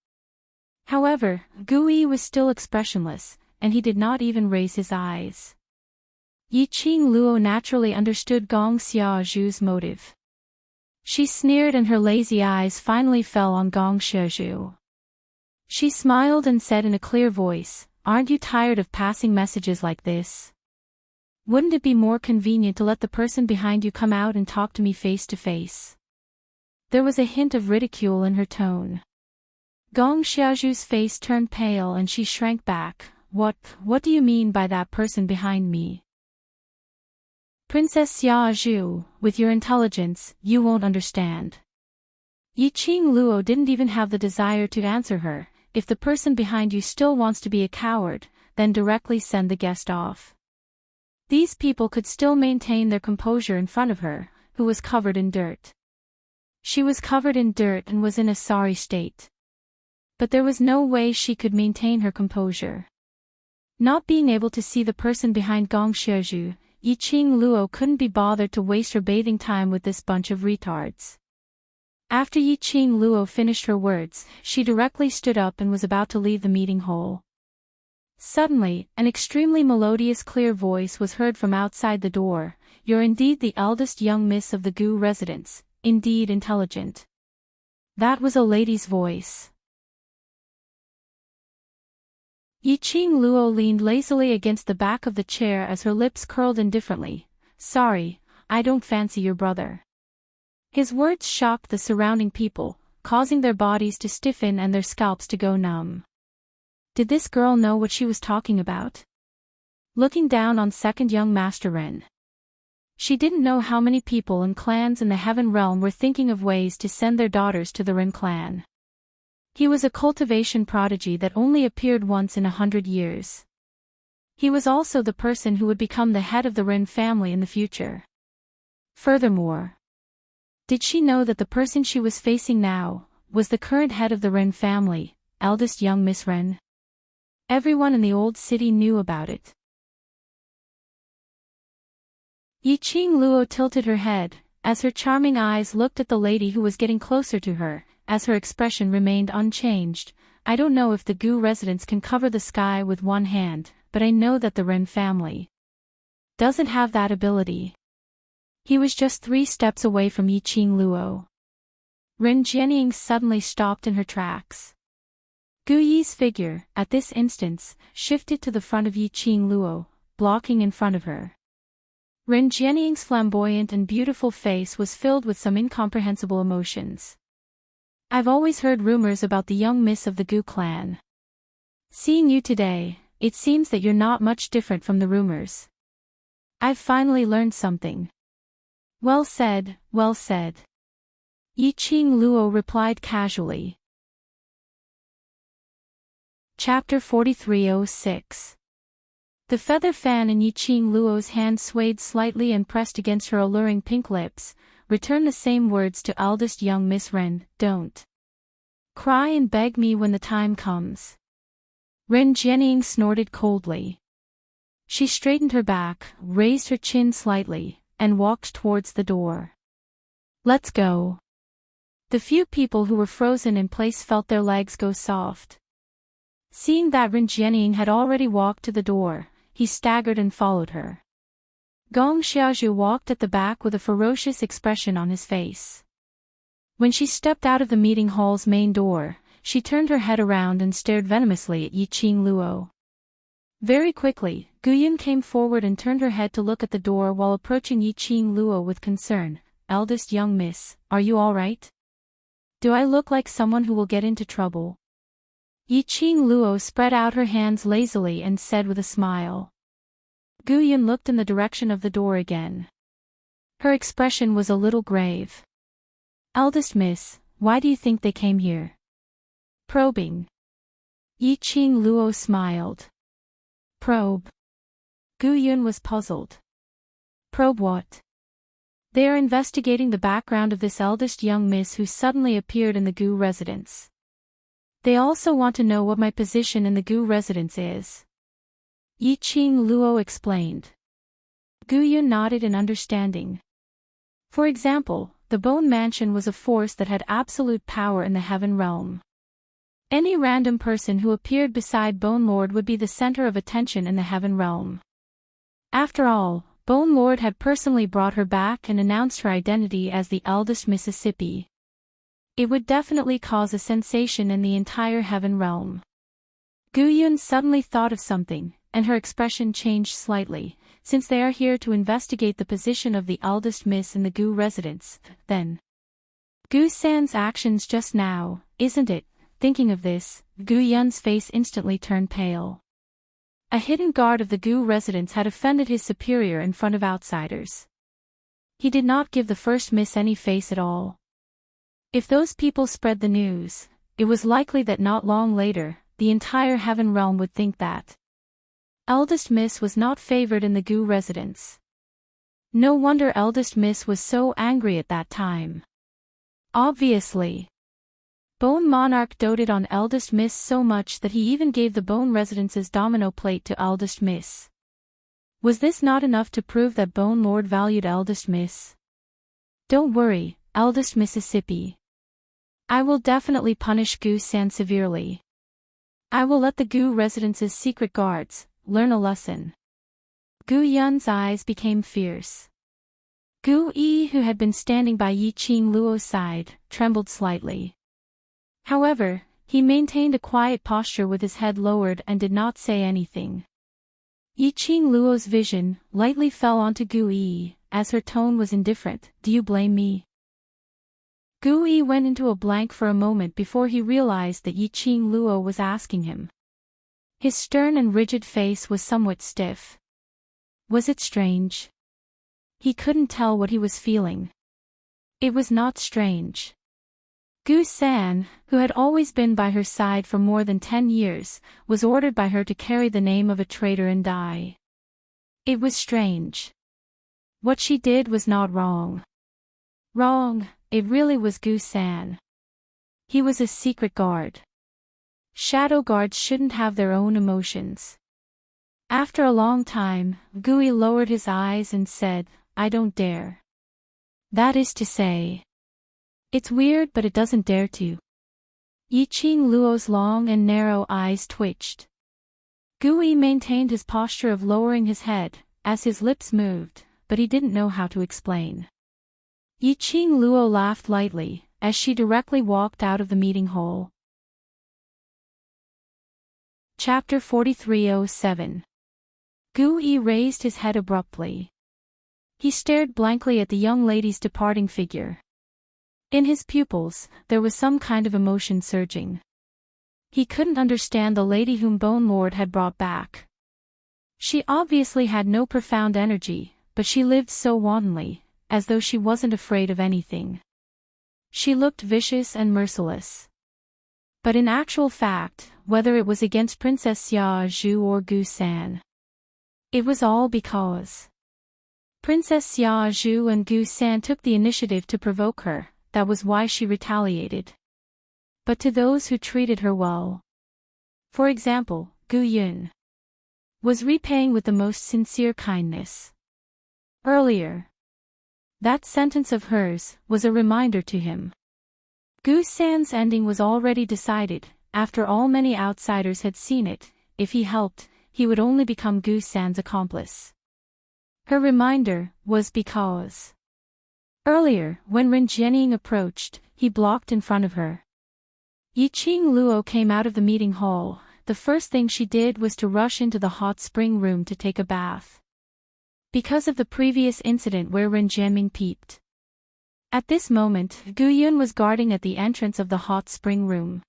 However, Gu Yi was still expressionless, and he did not even raise his eyes. Yi Qing Luo naturally understood Gong Xiaozhu's motive. She sneered and her lazy eyes finally fell on Gong Xiaozhu. She smiled and said in a clear voice, "Aren't you tired of passing messages like this? Wouldn't it be more convenient to let the person behind you come out and talk to me face to face?" There was a hint of ridicule in her tone. Gong Xiaozhu's face turned pale and she shrank back. What do you mean by that person behind me?" "Princess Xiaozhu, with your intelligence, you won't understand." Yi Qing Luo didn't even have the desire to answer her. "If the person behind you still wants to be a coward, then directly send the guest off." These people could still maintain their composure in front of her, who was covered in dirt. She was covered in dirt and was in a sorry state. But there was no way she could maintain her composure. Not being able to see the person behind Gong Xiaozhu, Yi Qing Luo couldn't be bothered to waste her bathing time with this bunch of retards. After Yi Qing Luo finished her words, she directly stood up and was about to leave the meeting hall. Suddenly, an extremely melodious clear voice was heard from outside the door. "You're indeed the eldest young miss of the Gu residence, indeed intelligent." That was a lady's voice. Yi Qing Luo leaned lazily against the back of the chair as her lips curled indifferently. "Sorry, I don't fancy your brother." His words shocked the surrounding people, causing their bodies to stiffen and their scalps to go numb. Did this girl know what she was talking about? Looking down on second young Master Ren, she didn't know how many people and clans in the Heaven Realm were thinking of ways to send their daughters to the Ren clan. He was a cultivation prodigy that only appeared once in 100 years. He was also the person who would become the head of the Ren family in the future. Furthermore, did she know that the person she was facing now was the current head of the Ren family, eldest young Miss Ren? Everyone in the old city knew about it. Yi Qing Luo tilted her head, as her charming eyes looked at the lady who was getting closer to her, as her expression remained unchanged. "I don't know if the Gu residents can cover the sky with one hand, but I know that the Ren family doesn't have that ability." He was just 3 steps away from Yi Qing Luo. Ren Jianying suddenly stopped in her tracks. Gu Yi's figure, at this instance, shifted to the front of Yi Qing Luo, blocking in front of her. Ren Jianying's flamboyant and beautiful face was filled with some incomprehensible emotions. "I've always heard rumors about the young miss of the Gu clan. Seeing you today, it seems that you're not much different from the rumors. I've finally learned something." Well said, well said." Yi Qing Luo replied casually. Chapter 4306. The feather fan in Yi Qing Luo's hand swayed slightly and pressed against her alluring pink lips. "Return the same words to eldest young Miss Ren, don't cry and beg me when the time comes." Ren Jianying snorted coldly. She straightened her back, raised her chin slightly, and walked towards the door. Let's go. The few people who were frozen in place felt their legs go soft. Seeing that Ren Jianying had already walked to the door, he staggered and followed her. Gong Xiaozhu walked at the back with a ferocious expression on his face. When she stepped out of the meeting hall's main door, she turned her head around and stared venomously at Yiqing Luo. Very quickly, Guyun came forward and turned her head to look at the door while approaching Yiqing Luo with concern. Eldest young miss, are you all right? Do I look like someone who will get into trouble? Yiqing Luo spread out her hands lazily and said with a smile. Guyun looked in the direction of the door again. Her expression was a little grave. Eldest miss, why do you think they came here? Probing. Yiqing Luo smiled. Probe. Guyun was puzzled. Probe what? They are investigating the background of this eldest young miss who suddenly appeared in the Gu residence. They also want to know what my position in the Gu residence is. Yiqing Luo explained. Guyun nodded in understanding. For example, the Bone Mansion was a force that had absolute power in the heaven realm. Any random person who appeared beside Bone Lord would be the center of attention in the heaven realm. After all, Bone Lord had personally brought her back and announced her identity as the eldest Mississippi. It would definitely cause a sensation in the entire heaven realm. Guyun suddenly thought of something, and her expression changed slightly. Since they are here to investigate the position of the eldest miss in the Gu residence, then Gu San's actions just now, isn't it? Thinking of this, Guyun's face instantly turned pale. A hidden guard of the Gu residence had offended his superior in front of outsiders. He did not give the first miss any face at all. If those people spread the news, it was likely that not long later, the entire heaven realm would think that eldest miss was not favored in the Gu residence. No wonder eldest miss was so angry at that time. Obviously, Bone Monarch doted on eldest miss so much that he even gave the Bone Residence's domino plate to eldest miss. Was this not enough to prove that Bone Lord valued eldest miss? Don't worry, eldest Mississippi. I will definitely punish Gu San severely. I will let the Gu Residence's secret guards learn a lesson. Gu Yun's eyes became fierce. Gu Yi, who had been standing by Yiqing Luo's side, trembled slightly. However, he maintained a quiet posture with his head lowered and did not say anything. Yiqing Luo's vision lightly fell onto Gu Yi, as her tone was indifferent. Do you blame me? Gu Yi went into a blank for a moment before he realized that Yiqing Luo was asking him. His stern and rigid face was somewhat stiff. Was it strange? He couldn't tell what he was feeling. It was not strange. Gu San, who had always been by her side for more than 10 years, was ordered by her to carry the name of a traitor and die. It was strange. What she did was not wrong. Wrong, it really was Gu San. He was a secret guard. Shadow guards shouldn't have their own emotions. After a long time, Gui lowered his eyes and said, I don't dare. That is to say, it's weird but it doesn't dare to. Yiqing Luo's long and narrow eyes twitched. Gui maintained his posture of lowering his head, as his lips moved, but he didn't know how to explain. Yiqing Luo laughed lightly, as she directly walked out of the meeting hall. Chapter 4307. Gu Yi raised his head abruptly. He stared blankly at the young lady's departing figure. In his pupils, there was some kind of emotion surging. He couldn't understand the lady whom Bone Lord had brought back. She obviously had no profound energy, but she lived so wantonly, as though she wasn't afraid of anything. She looked vicious and merciless. But in actual fact, whether it was against Princess Xia Zhu or Gu San, it was all because Princess Xia Zhu and Gu San took the initiative to provoke her. That was why she retaliated. But to those who treated her well. For example, Gu Yun was repaying with the most sincere kindness. Earlier, that sentence of hers was a reminder to him. Gu San's ending was already decided. After all, many outsiders had seen it. If he helped, he would only become Gu San's accomplice. Her reminder was because earlier, when Ren Jianying approached, he blocked in front of her. Yiqing Luo came out of the meeting hall. The first thing she did was to rush into the hot spring room to take a bath, because of the previous incident where Ren Jianying peeped. At this moment, Gu Yun was guarding at the entrance of the hot spring room,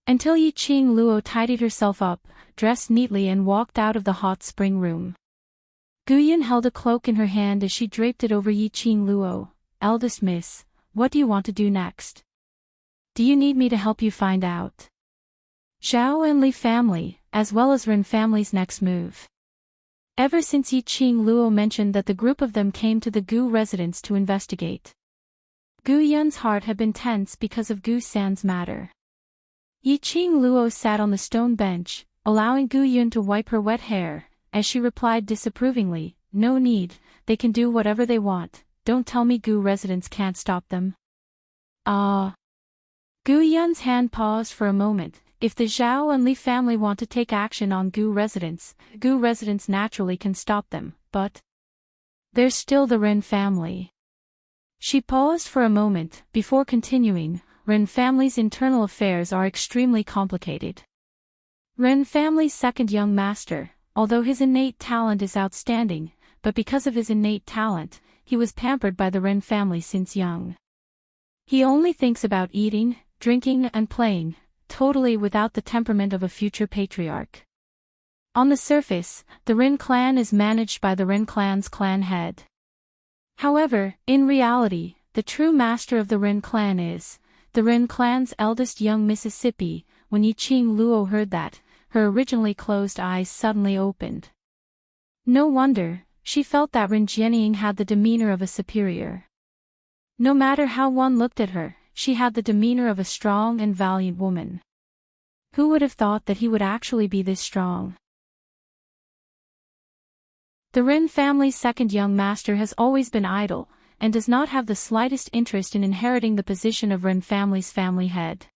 until Yiqing Luo tidied herself up, dressed neatly, and walked out of the hot spring room. Gu Yun held a cloak in her hand as she draped it over Yiqing Luo. "Eldest miss, what do you want to do next? Do you need me to help you find out Zhao and Li family, as well as Ren family's next move?" Ever since Yiqing Luo mentioned that the group of them came to the Gu residence to investigate, Gu Yun's heart had been tense because of Gu San's matter. Yiqing Luo sat on the stone bench, allowing Gu Yun to wipe her wet hair, as she replied disapprovingly, "No need, they can do whatever they want, don't tell me Gu residents can't stop them." Gu Yun's hand paused for a moment. If the Zhao and Li family want to take action on Gu residents naturally can stop them, but there's still the Ren family. She paused for a moment, before continuing. Ren family's internal affairs are extremely complicated. Ren family's second young master, although his innate talent is outstanding, but because of his innate talent, he was pampered by the Ren family since young. He only thinks about eating, drinking, and playing, totally without the temperament of a future patriarch. On the surface, the Ren clan is managed by the Ren clan's clan head. However, in reality, the true master of the Ren clan is the Ren clan's eldest young Mississippi. When Yiqing Luo heard that, her originally closed eyes suddenly opened. No wonder, she felt that Ren Jianying had the demeanor of a superior. No matter how one looked at her, she had the demeanor of a strong and valiant woman. Who would have thought that he would actually be this strong? The Ren family's second young master has always been idle, and does not have the slightest interest in inheriting the position of Ren family's family head.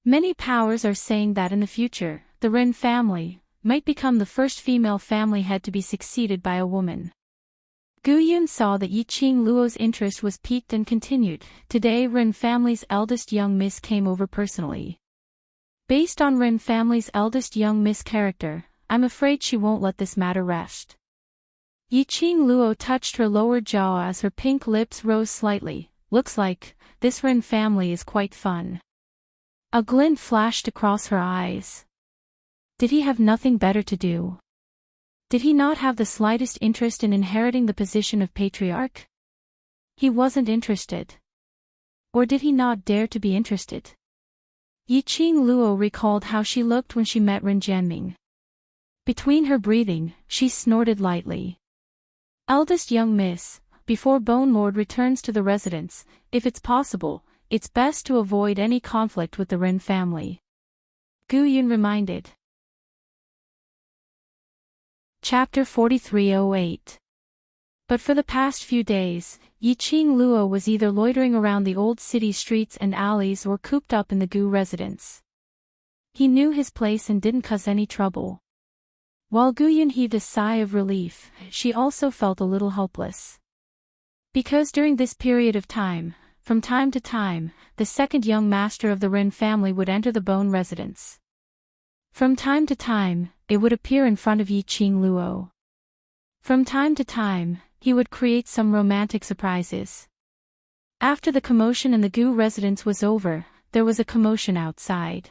Many powers are saying that in the future, the Ren family might become the first female family head to be succeeded by a woman. Gu Yun saw that Yiqing Luo's interest was piqued and continued. "Today Ren family's eldest young miss came over personally. Based on Ren family's eldest young miss character, I'm afraid she won't let this matter rest." Yiqing Luo touched her lower jaw as her pink lips rose slightly. "Looks like this Ren family is quite fun." A glint flashed across her eyes. Did he have nothing better to do? Did he not have the slightest interest in inheriting the position of patriarch? He wasn't interested. Or did he not dare to be interested? Yiqing Luo recalled how she looked when she met Ren Jianying. Between her breathing, she snorted lightly. "Eldest young miss, before Bone Lord returns to the residence, if it's possible, it's best to avoid any conflict with the Ren family," Gu Yun reminded. Chapter 4308. But for the past few days, Yiqing Luo was either loitering around the old city streets and alleys or cooped up in the Gu residence. He knew his place and didn't cause any trouble. While Gu Yun heaved a sigh of relief, she also felt a little helpless. Because during this period of time, from time to time, the second young master of the Ren family would enter the Bone residence. From time to time, it would appear in front of Yiqing Luo. From time to time, he would create some romantic surprises. After the commotion in the Gu residence was over, there was a commotion outside.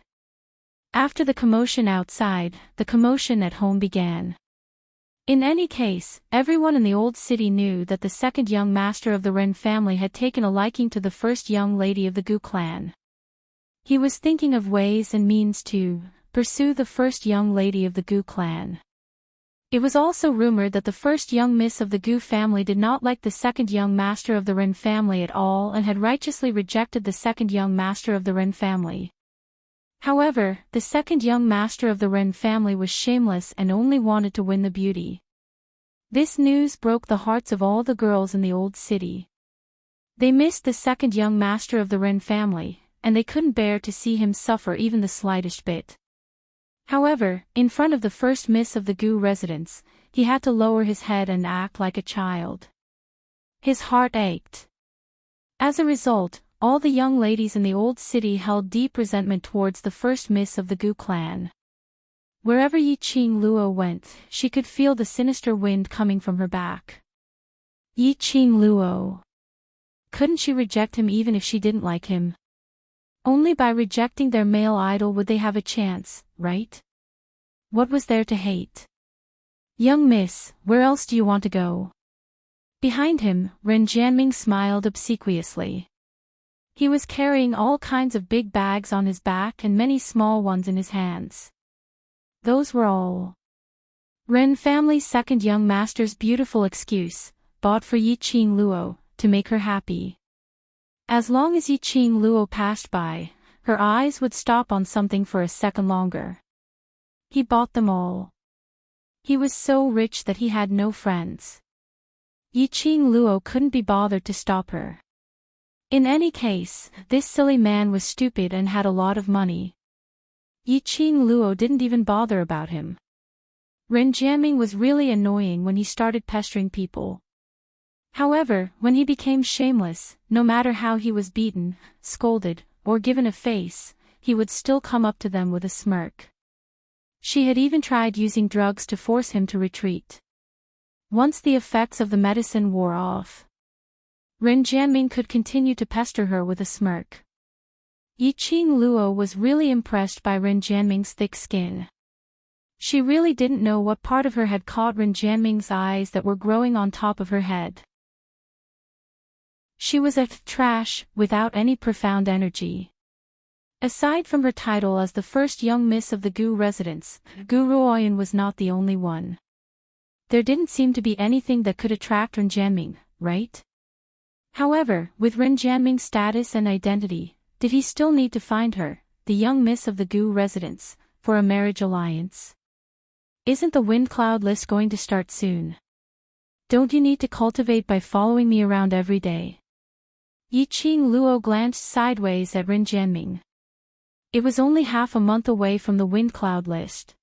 After the commotion outside, the commotion at home began. In any case, everyone in the old city knew that the second young master of the Ren family had taken a liking to the first young lady of the Gu clan. He was thinking of ways and means to pursue the first young lady of the Gu clan. It was also rumored that the first young miss of the Gu family did not like the second young master of the Ren family at all and had righteously rejected the second young master of the Ren family. However, the second young master of the Ren family was shameless and only wanted to win the beauty. This news broke the hearts of all the girls in the old city. They missed the second young master of the Ren family, and they couldn't bear to see him suffer even the slightest bit. However, in front of the first miss of the Gu residence, he had to lower his head and act like a child. His heart ached. As a result, all the young ladies in the old city held deep resentment towards the first miss of the Gu clan. Wherever Yi Qing Luo went, she could feel the sinister wind coming from her back. Yi Qing Luo. Couldn't she reject him even if she didn't like him? Only by rejecting their male idol would they have a chance, right? What was there to hate? Young miss, where else do you want to go? Behind him, Ren Jianming smiled obsequiously. He was carrying all kinds of big bags on his back and many small ones in his hands. Those were all Ren family's second young master's beautiful excuse, bought for Yi Qing Luo, to make her happy. As long as Yi Qing Luo passed by, her eyes would stop on something for a second longer. He bought them all. He was so rich that he had no friends. Yi Qing Luo couldn't be bothered to stop her. In any case, this silly man was stupid and had a lot of money. Yi Qing Luo didn't even bother about him. Ren Jianming was really annoying when he started pestering people. However, when he became shameless, no matter how he was beaten, scolded, or given a face, he would still come up to them with a smirk. She had even tried using drugs to force him to retreat. Once the effects of the medicine wore off, Ren Jianming could continue to pester her with a smirk. Yi Qing Luo was really impressed by Ren Jianming's thick skin. She really didn't know what part of her had caught Ren Jianming's eyes that were growing on top of her head. She was a trash, without any profound energy. Aside from her title as the first young miss of the Gu residence, Gu Ruoyan was not the only one. There didn't seem to be anything that could attract Ren Jianming, right? However, with Ren Jianming's status and identity, did he still need to find her, the young miss of the Gu residence, for a marriage alliance? Isn't the wind cloud list going to start soon? Don't you need to cultivate by following me around every day? Yi Qing Luo glanced sideways at Ren Jianming. It was only half a month away from the wind cloud list.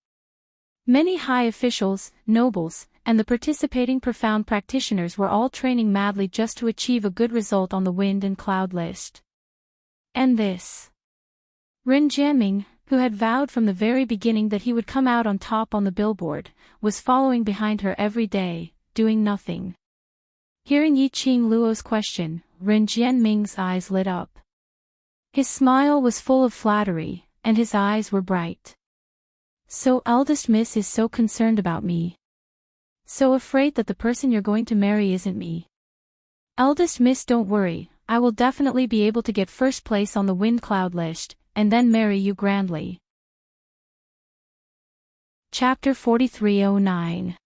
Many high officials, nobles, and the participating profound practitioners were all training madly just to achieve a good result on the wind and cloud list. And this. Ren Jianming, who had vowed from the very beginning that he would come out on top on the billboard, was following behind her every day, doing nothing. Hearing Yi Qing Luo's question, Ren Jianming's eyes lit up. His smile was full of flattery, and his eyes were bright. So eldest miss is so concerned about me. So afraid that the person you're going to marry isn't me. Eldest miss, don't worry, I will definitely be able to get first place on the wind cloud list, and then marry you grandly. Chapter 4309.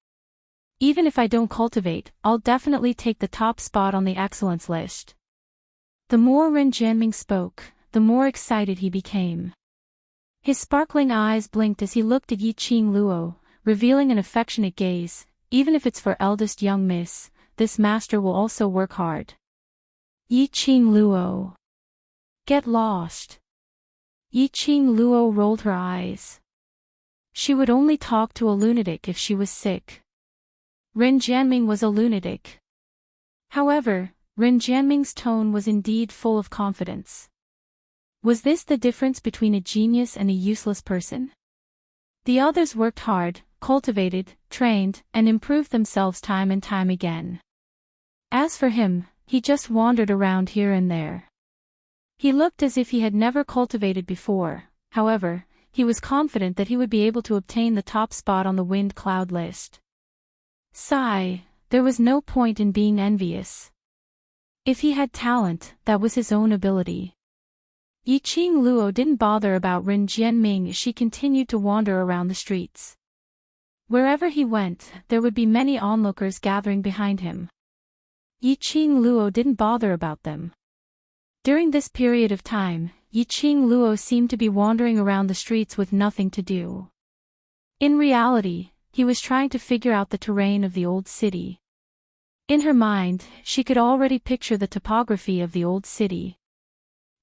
Even if I don't cultivate, I'll definitely take the top spot on the excellence list. The more Ren Jianming spoke, the more excited he became. His sparkling eyes blinked as he looked at Yi Qing Luo, revealing an affectionate gaze. Even if it's for eldest young miss, this master will also work hard. Yi Qing Luo. Get lost. Yi Qing Luo rolled her eyes. She would only talk to a lunatic if she was sick. Ren Jianming was a lunatic. However, Ren Jianming's tone was indeed full of confidence. Was this the difference between a genius and a useless person? The others worked hard, cultivated, trained, and improved themselves time and time again. As for him, he just wandered around here and there. He looked as if he had never cultivated before. However, he was confident that he would be able to obtain the top spot on the wind cloud list. Sigh, there was no point in being envious. If he had talent, that was his own ability. Yi Qing Luo didn't bother about Ren Jianming as she continued to wander around the streets. Wherever he went, there would be many onlookers gathering behind him. Yi Qing Luo didn't bother about them. During this period of time, Yiqing Luo seemed to be wandering around the streets with nothing to do. In reality, he was trying to figure out the terrain of the old city. In her mind, she could already picture the topography of the old city.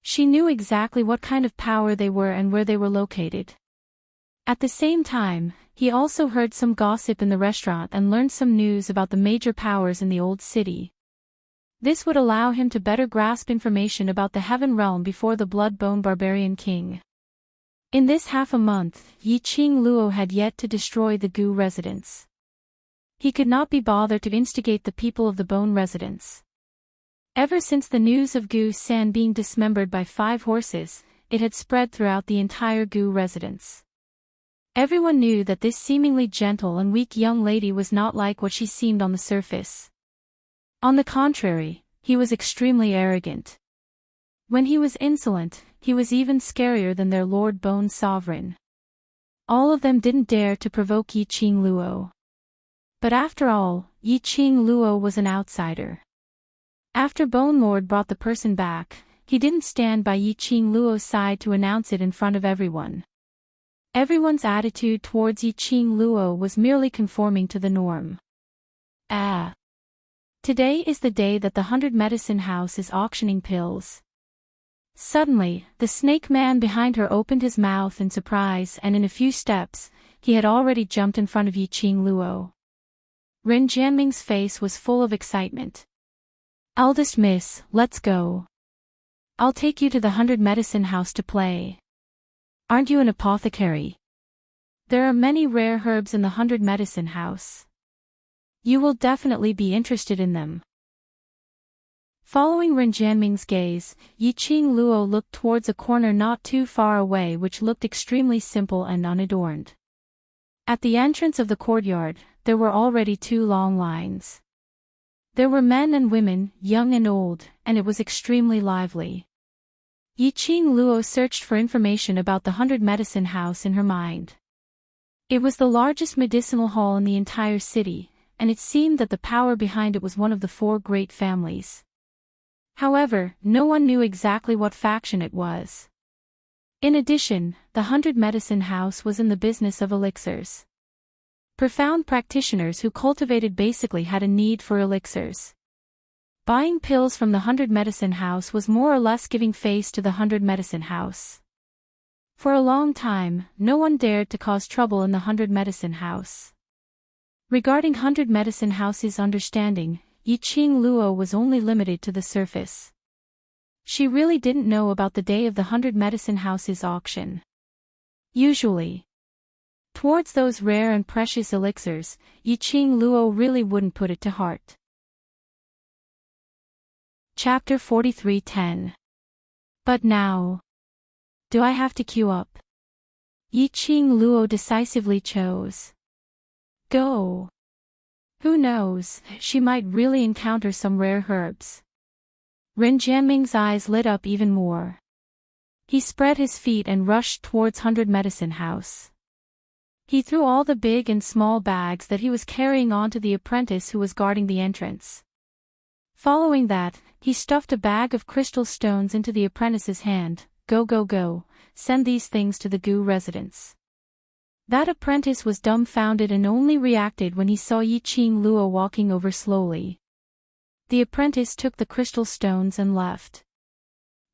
She knew exactly what kind of power they were and where they were located. At the same time, he also heard some gossip in the restaurant and learned some news about the major powers in the old city. This would allow him to better grasp information about the heaven realm before the blood-bone barbarian king. In this half a month, Yiqing Luo had yet to destroy the Gu residence. He could not be bothered to instigate the people of the Bone residence. Ever since the news of Gu San being dismembered by 5 horses, it had spread throughout the entire Gu residence. Everyone knew that this seemingly gentle and weak young lady was not like what she seemed on the surface. On the contrary, he was extremely arrogant. When he was insolent, he was even scarier than their Lord Bone Sovereign. All of them didn't dare to provoke Yiqing Luo. But after all, Yiqing Luo was an outsider. After Bone Lord brought the person back, he didn't stand by Yiqing Luo's side to announce it in front of everyone. Everyone's attitude towards Yiqing Luo was merely conforming to the norm. Today is the day that the 100 Medicine House is auctioning pills. Suddenly, the snake man behind her opened his mouth in surprise, and in a few steps, he had already jumped in front of Yiqing Luo. Ren Jianming's face was full of excitement. "Eldest miss, let's go. I'll take you to the 100 Medicine House to play. Aren't you an apothecary? There are many rare herbs in the 100 Medicine House. You will definitely be interested in them." Following Ren Jianming's gaze, Yiqing Luo looked towards a corner not too far away which looked extremely simple and unadorned. At the entrance of the courtyard, there were already 2 long lines. There were men and women, young and old, and it was extremely lively. Yiqing Luo searched for information about the 100 Medicine House in her mind. It was the largest medicinal hall in the entire city, and it seemed that the power behind it was one of the 4 great families. However, no one knew exactly what faction it was. In addition, the 100 Medicine House was in the business of elixirs. Profound practitioners who cultivated basically had a need for elixirs. Buying pills from the 100 Medicine House was more or less giving face to the 100 Medicine House. For a long time, no one dared to cause trouble in the 100 Medicine House. Regarding 100 Medicine House's understanding, Yiqing Luo was only limited to the surface. She really didn't know about the day of the 100 Medicine House's auction. Usually, towards those rare and precious elixirs, Yiqing Luo really wouldn't put it to heart. Chapter 43:10. But now, do I have to queue up? Yiqing Luo decisively chose. Go. Who knows, she might really encounter some rare herbs. Ren Jianming's eyes lit up even more. He spread his feet and rushed towards 100 Medicine House. He threw all the big and small bags that he was carrying onto the apprentice who was guarding the entrance. Following that, he stuffed a bag of crystal stones into the apprentice's hand. Go go go, send these things to the Gu residence. That apprentice was dumbfounded and only reacted when he saw Yiqing Luo walking over slowly. The apprentice took the crystal stones and left.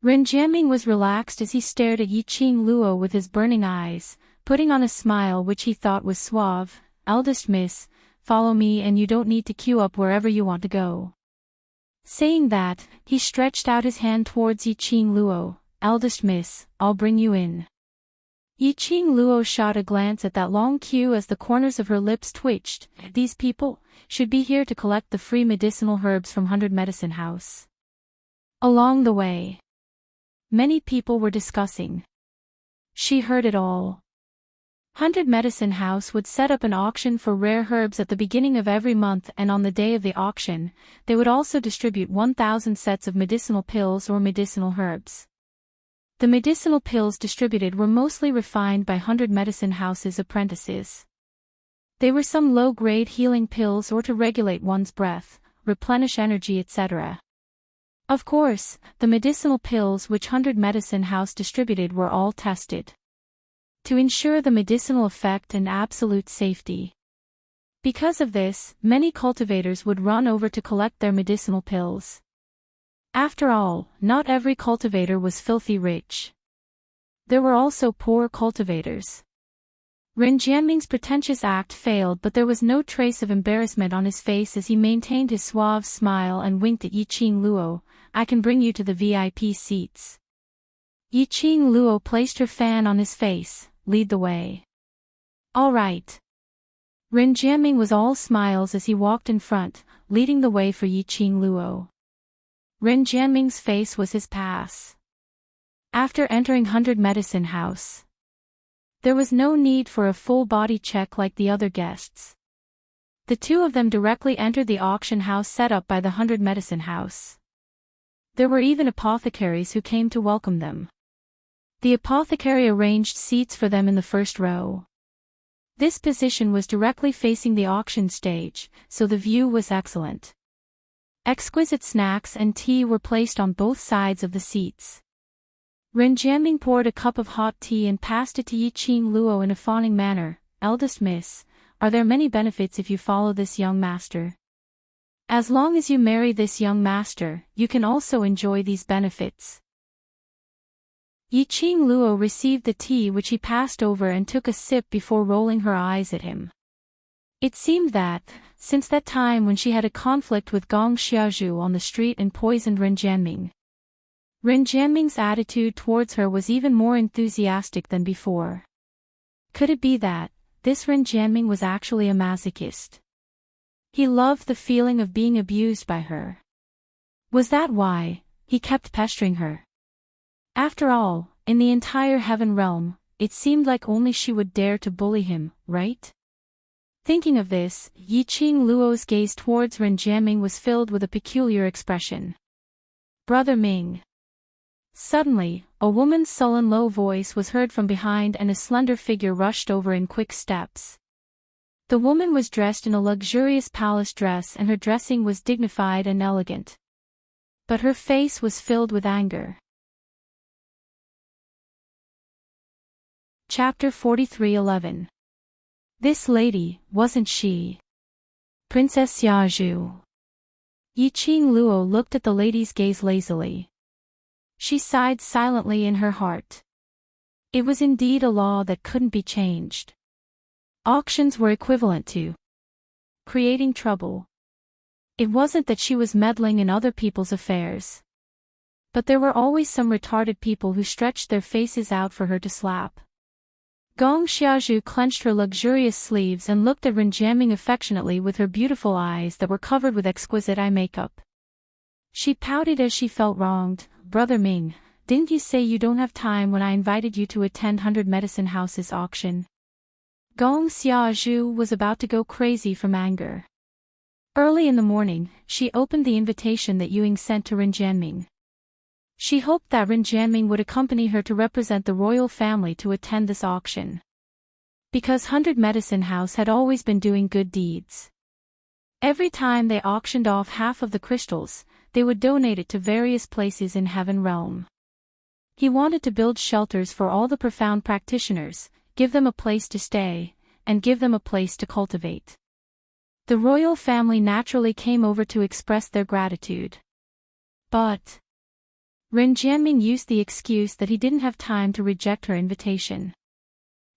Ren Jianming was relaxed as he stared at Yiqing Luo with his burning eyes, putting on a smile which he thought was suave. "Eldest miss, follow me and you don't need to queue up wherever you want to go." Saying that, he stretched out his hand towards Yiqing Luo. "Eldest miss, I'll bring you in." Yiqing Luo shot a glance at that long queue as the corners of her lips twitched. These people should be here to collect the free medicinal herbs from 100 Medicine House. Along the way, many people were discussing. She heard it all. 100 Medicine House would set up an auction for rare herbs at the beginning of every month, and on the day of the auction, they would also distribute 1,000 sets of medicinal pills or medicinal herbs. The medicinal pills distributed were mostly refined by 100 Medicine House's apprentices. They were some low-grade healing pills or to regulate one's breath, replenish energy, etc. Of course, the medicinal pills which 100 Medicine House distributed were all tested to ensure the medicinal effect and absolute safety. Because of this, many cultivators would run over to collect their medicinal pills. After all, not every cultivator was filthy rich. There were also poor cultivators. Ren Jianming's pretentious act failed, but there was no trace of embarrassment on his face as he maintained his suave smile and winked at Yiqing Luo. "I can bring you to the VIP seats." Yiqing Luo placed her fan on his face. "Lead the way." "All right." Ren Jianming was all smiles as he walked in front, leading the way for Yiqing Luo. Ren Jianming's face was his pass. After entering 100 Medicine House, there was no need for a full body check like the other guests. The two of them directly entered the auction house set up by the 100 Medicine House. There were even apothecaries who came to welcome them. The apothecary arranged seats for them in the first row. This position was directly facing the auction stage, so the view was excellent. Exquisite snacks and tea were placed on both sides of the seats. Ren Jianming poured a cup of hot tea and passed it to Yiqing Luo in a fawning manner. "Eldest miss, are there many benefits if you follow this young master? As long as you marry this young master, you can also enjoy these benefits." Yiqing Luo received the tea which he passed over and took a sip before rolling her eyes at him. It seemed that, since that time when she had a conflict with Gong Xiaozhu on the street and poisoned Ren Jianming's attitude towards her was even more enthusiastic than before. Could it be that this Ren Jianming was actually a masochist? He loved the feeling of being abused by her. Was that why he kept pestering her? After all, in the entire heaven realm, it seemed like only she would dare to bully him, right? Thinking of this, Yiqing Luo's gaze towards Ren Jianming was filled with a peculiar expression. "Brother Ming." Suddenly, a woman's sullen low voice was heard from behind and a slender figure rushed over in quick steps. The woman was dressed in a luxurious palace dress and her dressing was dignified and elegant. But her face was filled with anger. Chapter 43:11. This lady, wasn't she Princess Xiaozhu? Yiqing Luo looked at the lady's gaze lazily. She sighed silently in her heart. It was indeed a law that couldn't be changed. Auctions were equivalent to creating trouble. It wasn't that she was meddling in other people's affairs. But there were always some retarded people who stretched their faces out for her to slap. Gong Xiaozhu clenched her luxurious sleeves and looked at Ren Jianming affectionately with her beautiful eyes that were covered with exquisite eye makeup. She pouted as she felt wronged. "Brother Ming, didn't you say you don't have time when I invited you to attend 100 Medicine House's auction?" Gong Xiaozhu was about to go crazy from anger. Early in the morning, she opened the invitation that Yuing sent to Ren Jianming. She hoped that Ren Jianming would accompany her to represent the royal family to attend this auction. Because 100 Medicine House had always been doing good deeds. Every time they auctioned off half of the crystals, they would donate it to various places in Heaven Realm. He wanted to build shelters for all the profound practitioners, give them a place to stay, and give them a place to cultivate. The royal family naturally came over to express their gratitude. But Ren Jianming used the excuse that he didn't have time to reject her invitation.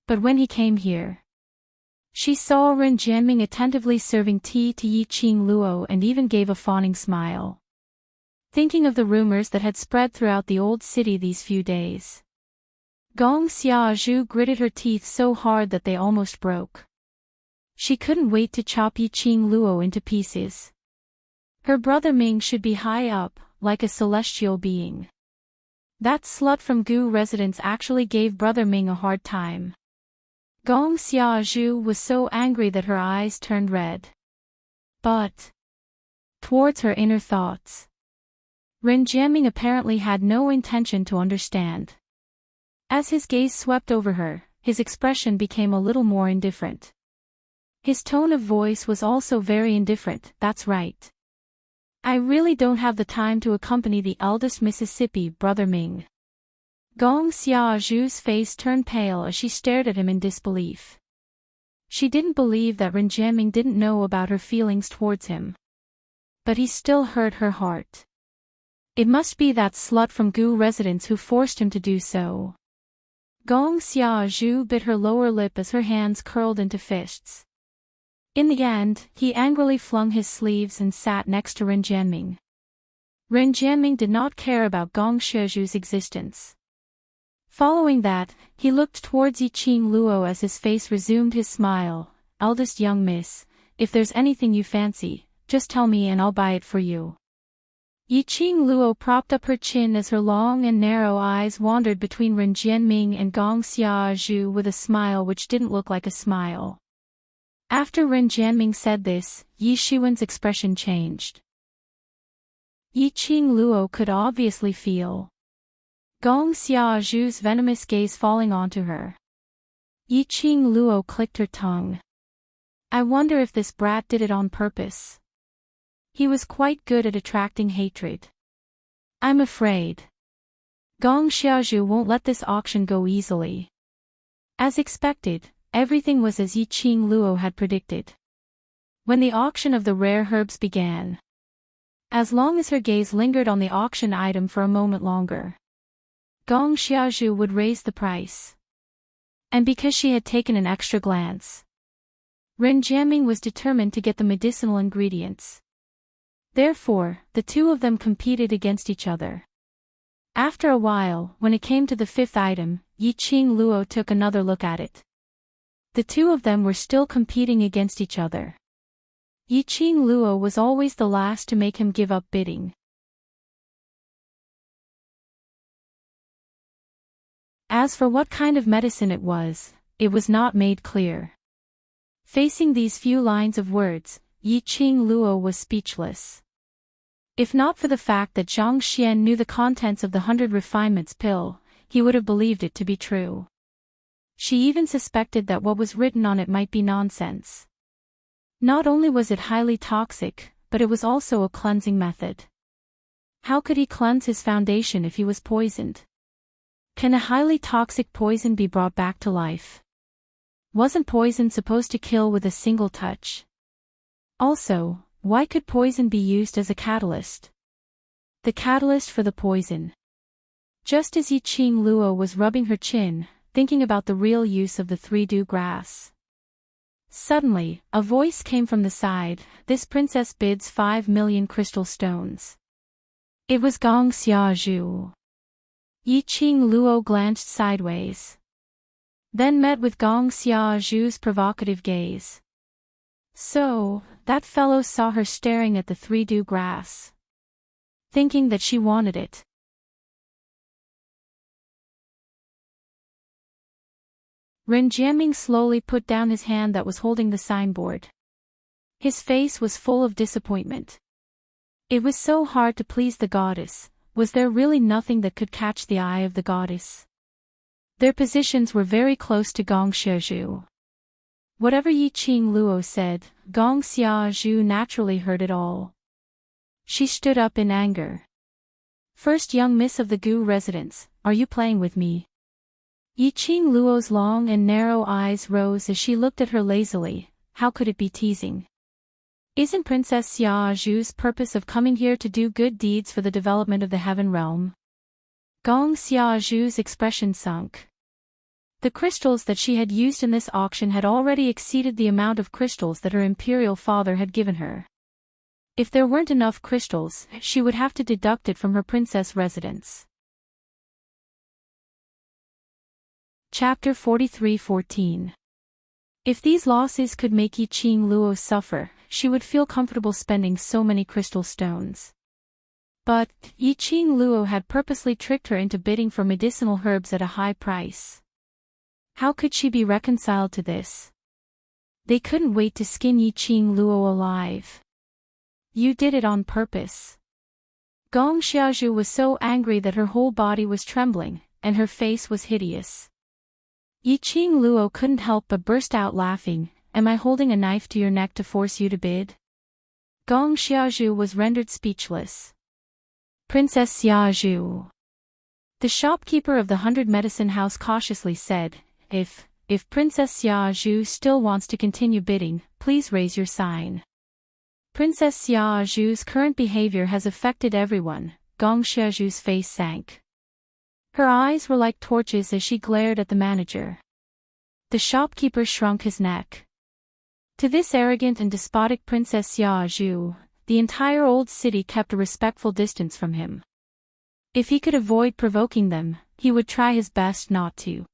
But when he came here, she saw Ren Jianming attentively serving tea to Yiqing Luo and even gave a fawning smile. Thinking of the rumors that had spread throughout the old city these few days, Gong Xiaozhu gritted her teeth so hard that they almost broke. She couldn't wait to chop Yiqing Luo into pieces. Her brother Ming should be high up, like a celestial being. That slut from Gu residence actually gave brother Ming a hard time. Gong Xiaozhu was so angry that her eyes turned red. But towards her inner thoughts, Ren Jianming apparently had no intention to understand. As his gaze swept over her, his expression became a little more indifferent. His tone of voice was also very indifferent. "That's right. I really don't have the time to accompany the eldest Mississippi brother Ming. Gong Xiaozhu's face turned pale as she stared at him in disbelief. She didn't believe that Ren Jianming didn't know about her feelings towards him. But he still hurt her heart. It must be that slut from Gu residence who forced him to do so. Gong Xiaozhu bit her lower lip as her hands curled into fists. In the end, he angrily flung his sleeves and sat next to Ren Jianming. Ren Jianming did not care about Gong Xiaozhu's existence. Following that, he looked towards Yi Qing Luo as his face resumed his smile. Eldest young miss, if there's anything you fancy, just tell me and I'll buy it for you. Yi Qing Luo propped up her chin as her long and narrow eyes wandered between Ren Jianming and Gong Xiaozhu with a smile which didn't look like a smile. After Ren Jianming said this, Yi Shiwen's expression changed. Yi Qing Luo could obviously feel Gong Xiaozhu's venomous gaze falling onto her. Yi Qing Luo clicked her tongue. I wonder if this brat did it on purpose. He was quite good at attracting hatred. I'm afraid Gong Xiaozhu won't let this auction go easily. As expected, everything was as Yi Qing Luo had predicted. When the auction of the rare herbs began, as long as her gaze lingered on the auction item for a moment longer, Gong Xiaozhu would raise the price. And because she had taken an extra glance, Ren Jianming was determined to get the medicinal ingredients. Therefore, the two of them competed against each other. After a while, when it came to the fifth item, Yi Qing Luo took another look at it. The two of them were still competing against each other. Yi Qing Luo was always the last to make him give up bidding. As for what kind of medicine it was not made clear. Facing these few lines of words, Yi Qing Luo was speechless. If not for the fact that Zhang Xian knew the contents of the 100 refinements pill, he would have believed it to be true. She even suspected that what was written on it might be nonsense. Not only was it highly toxic, but it was also a cleansing method. How could he cleanse his foundation if he was poisoned? Can a highly toxic poison be brought back to life? Wasn't poison supposed to kill with a single touch? Also, why could poison be used as a catalyst? The catalyst for the poison. Just as Yi Qing Luo was rubbing her chin, thinking about the real use of the three-dew grass, suddenly, a voice came from the side, this princess bids 5 million crystal stones. It was Gong Xiaozhu. Yi Qing Luo glanced sideways, then met with Gong Xiaozhu's provocative gaze. So, that fellow saw her staring at the three-dew grass, thinking that she wanted it. Ren Jianming slowly put down his hand that was holding the signboard. His face was full of disappointment. It was so hard to please the goddess. Was there really nothing that could catch the eye of the goddess? Their positions were very close to Gong Xiaozhu. Whatever Yi Qing Luo said, Gong Xiaozhu naturally heard it all. She stood up in anger. First young miss of the Gu residence, are you playing with me? Yi Qing Luo's long and narrow eyes rose as she looked at her lazily. How could it be teasing? Isn't Princess Xiaozhu's purpose of coming here to do good deeds for the development of the heaven realm? Gong Xiaozhu's expression sunk. The crystals that she had used in this auction had already exceeded the amount of crystals that her imperial father had given her. If there weren't enough crystals, she would have to deduct it from her princess residence. Chapter 43:14. If these losses could make Yi Qing Luo suffer, she would feel comfortable spending so many crystal stones. But, Yi Qing Luo had purposely tricked her into bidding for medicinal herbs at a high price. How could she be reconciled to this? They couldn't wait to skin Yi Qing Luo alive. You did it on purpose. Gong Xiaozhu was so angry that her whole body was trembling, and her face was hideous. Yi Qing Luo couldn't help but burst out laughing. Am I holding a knife to your neck to force you to bid? Gong Xiaozhu was rendered speechless. Princess Xiaozhu. The shopkeeper of the 100 Medicine House cautiously said, If Princess Xiaozhu still wants to continue bidding, please raise your sign. Princess Xiaozhu's current behavior has affected everyone. Gong Xiaozhu's face sank. Her eyes were like torches as she glared at the manager. The shopkeeper shrunk his neck. To this arrogant and despotic Princess Xiaozhu, the entire old city kept a respectful distance from him. If he could avoid provoking them, he would try his best not to.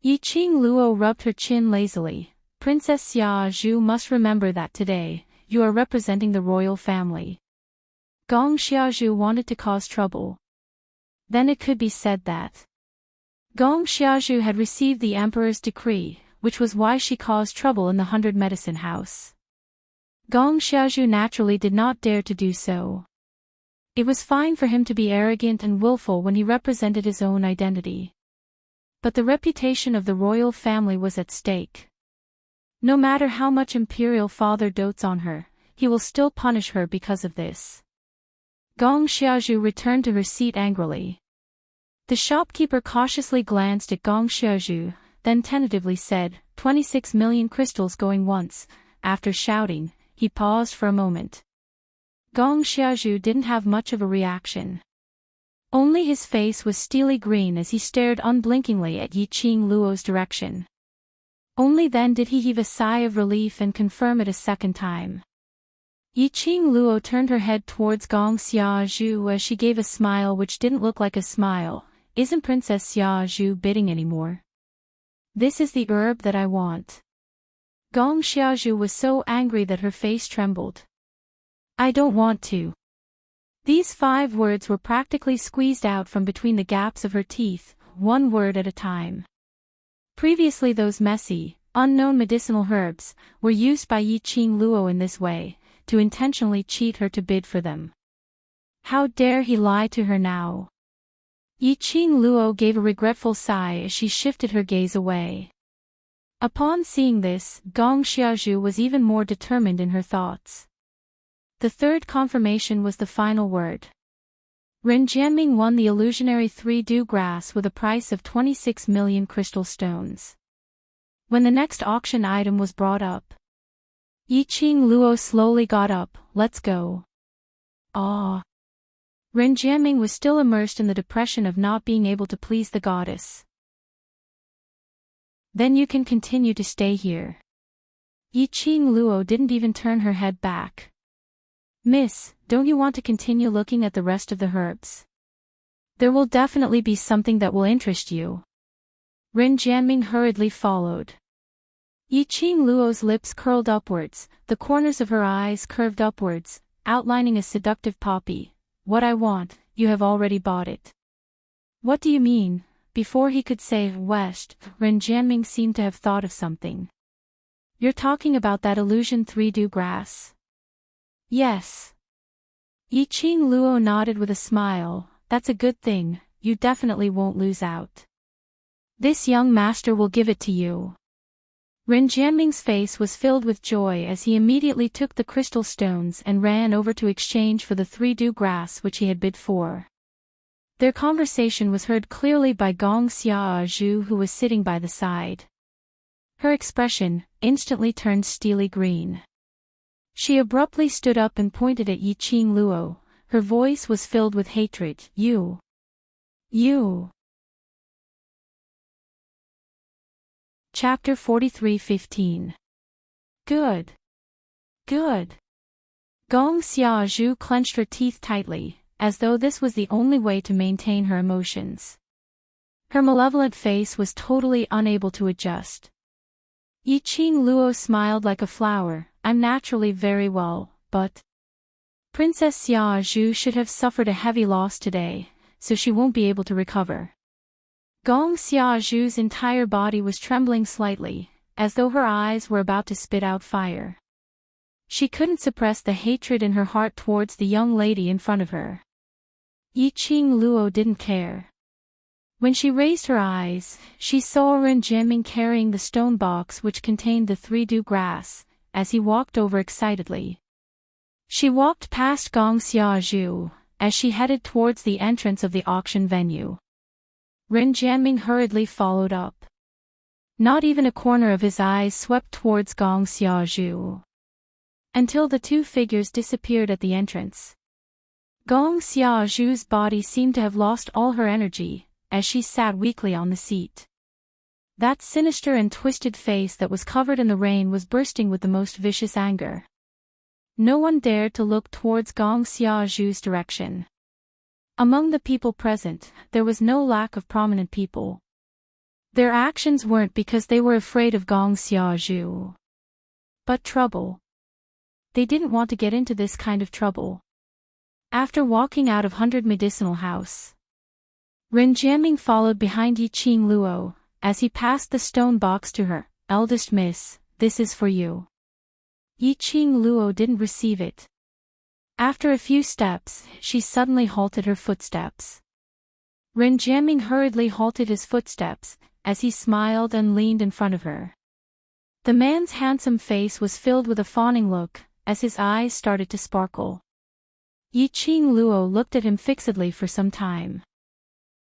Yiqing Luo rubbed her chin lazily. Princess Xiaozhu must remember that today, you are representing the royal family. Gong Xiaozhu wanted to cause trouble. Then it could be said that Gong Xiaozhu had received the emperor's decree, which was why she caused trouble in the 100 Medicine House. Gong Xiaozhu naturally did not dare to do so. It was fine for him to be arrogant and willful when he represented his own identity. But the reputation of the royal family was at stake. No matter how much imperial father dotes on her, he will still punish her because of this. Gong Xiaozhu returned to her seat angrily. The shopkeeper cautiously glanced at Gong Xiaozhu, then tentatively said, 26 million crystals going once. After shouting, he paused for a moment. Gong Xiaozhu didn't have much of a reaction. Only his face was steely green as he stared unblinkingly at Yiqing Luo's direction. Only then did he heave a sigh of relief and confirm it a second time. Yiqing Luo turned her head towards Gong Xiaozhu as she gave a smile which didn't look like a smile. Isn't Princess Xiaozhu bidding anymore? This is the herb that I want. Gong Xiaozhu was so angry that her face trembled. I don't want to. These 5 words were practically squeezed out from between the gaps of her teeth, one word at a time. Previously those messy, unknown medicinal herbs were used by Yiqing Luo in this way, to intentionally cheat her to bid for them. How dare he lie to her now? Yiqing Luo gave a regretful sigh as she shifted her gaze away. Upon seeing this, Gong Xiaozhu was even more determined in her thoughts. The third confirmation was the final word. Ren Jianming won the illusionary 3-dew grass with a price of 26 million crystal stones. When the next auction item was brought up, Yiqing Luo slowly got up. Let's go. Ah. Ren Jianming was still immersed in the depression of not being able to please the goddess. Then you can continue to stay here. Yiqing Luo didn't even turn her head back. Miss, don't you want to continue looking at the rest of the herbs? There will definitely be something that will interest you. Ren Jianming hurriedly followed. Yiqing Luo's lips curled upwards, the corners of her eyes curved upwards, outlining a seductive poppy. What I want, you have already bought it. What do you mean? Before he could say West, Ren Jianming seemed to have thought of something. You're talking about that illusion 3-dew grass? Yes. Yiqing Luo nodded with a smile. That's a good thing, you definitely won't lose out. This young master will give it to you. Ren Jianming's face was filled with joy as he immediately took the crystal stones and ran over to exchange for the 3-dew grass which he had bid for. Their conversation was heard clearly by Gong Xiaozhu, who was sitting by the side. Her expression instantly turned steely green. She abruptly stood up and pointed at Yiqing Luo. Her voice was filled with hatred. You. Chapter 43:15. Good. Gong Xiaozhu clenched her teeth tightly, as though this was the only way to maintain her emotions. Her malevolent face was totally unable to adjust. Yiqing Luo smiled like a flower. I'm naturally very well, but Princess Xiaozhu should have suffered a heavy loss today, so she won't be able to recover. Gong Xiaozhu's entire body was trembling slightly, as though her eyes were about to spit out fire. She couldn't suppress the hatred in her heart towards the young lady in front of her. Yiqing Luo didn't care. When she raised her eyes, she saw Ren Jianming carrying the stone box which contained the 3-dew grass, as he walked over excitedly. She walked past Gong Xiaozhu as she headed towards the entrance of the auction venue. Ren Jianming hurriedly followed up. Not even a corner of his eyes swept towards Gong Xiaozhu, until the two figures disappeared at the entrance. Gong Xiaozhu's body seemed to have lost all her energy, as she sat weakly on the seat. That sinister and twisted face that was covered in the rain was bursting with the most vicious anger. No one dared to look towards Gong Xiaozhu's direction. Among the people present, there was no lack of prominent people. Their actions weren't because they were afraid of Gong Xiaozhu, but trouble. They didn't want to get into this kind of trouble. After walking out of 100 Medicinal House, Ren Jianming followed behind Yi Qing Luo, as he passed the stone box to her. "Eldest miss, this is for you." Yi Qing Luo didn't receive it. After a few steps, she suddenly halted her footsteps. Ren Jianming hurriedly halted his footsteps, as he smiled and leaned in front of her. The man's handsome face was filled with a fawning look, as his eyes started to sparkle. Yi Qing Luo looked at him fixedly for some time.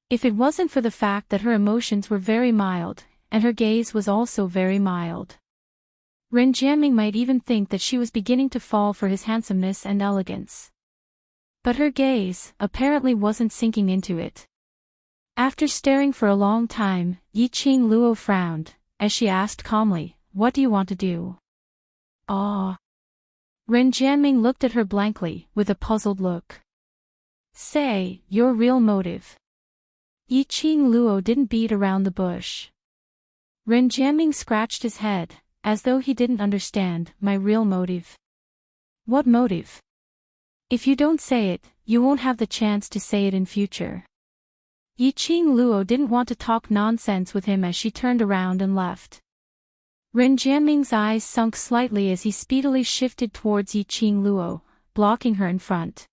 If it wasn't for the fact that her emotions were very mild, and her gaze was also very mild, Ren Jianming might even think that she was beginning to fall for his handsomeness and elegance. But her gaze, apparently, wasn't sinking into it. After staring for a long time, Yi Qing Luo frowned, as she asked calmly, "What do you want to do?" "Ah." Ren Jianming looked at her blankly, with a puzzled look. "Say, your real motive." Yi Qing Luo didn't beat around the bush. Ren Jianming scratched his head, as though he didn't understand. "My real motive? What motive? If you don't say it, you won't have the chance to say it in future." Yi Qing Luo didn't want to talk nonsense with him as she turned around and left. Ren Jianming's eyes sunk slightly as he speedily shifted towards Yi Qing Luo, blocking her in front.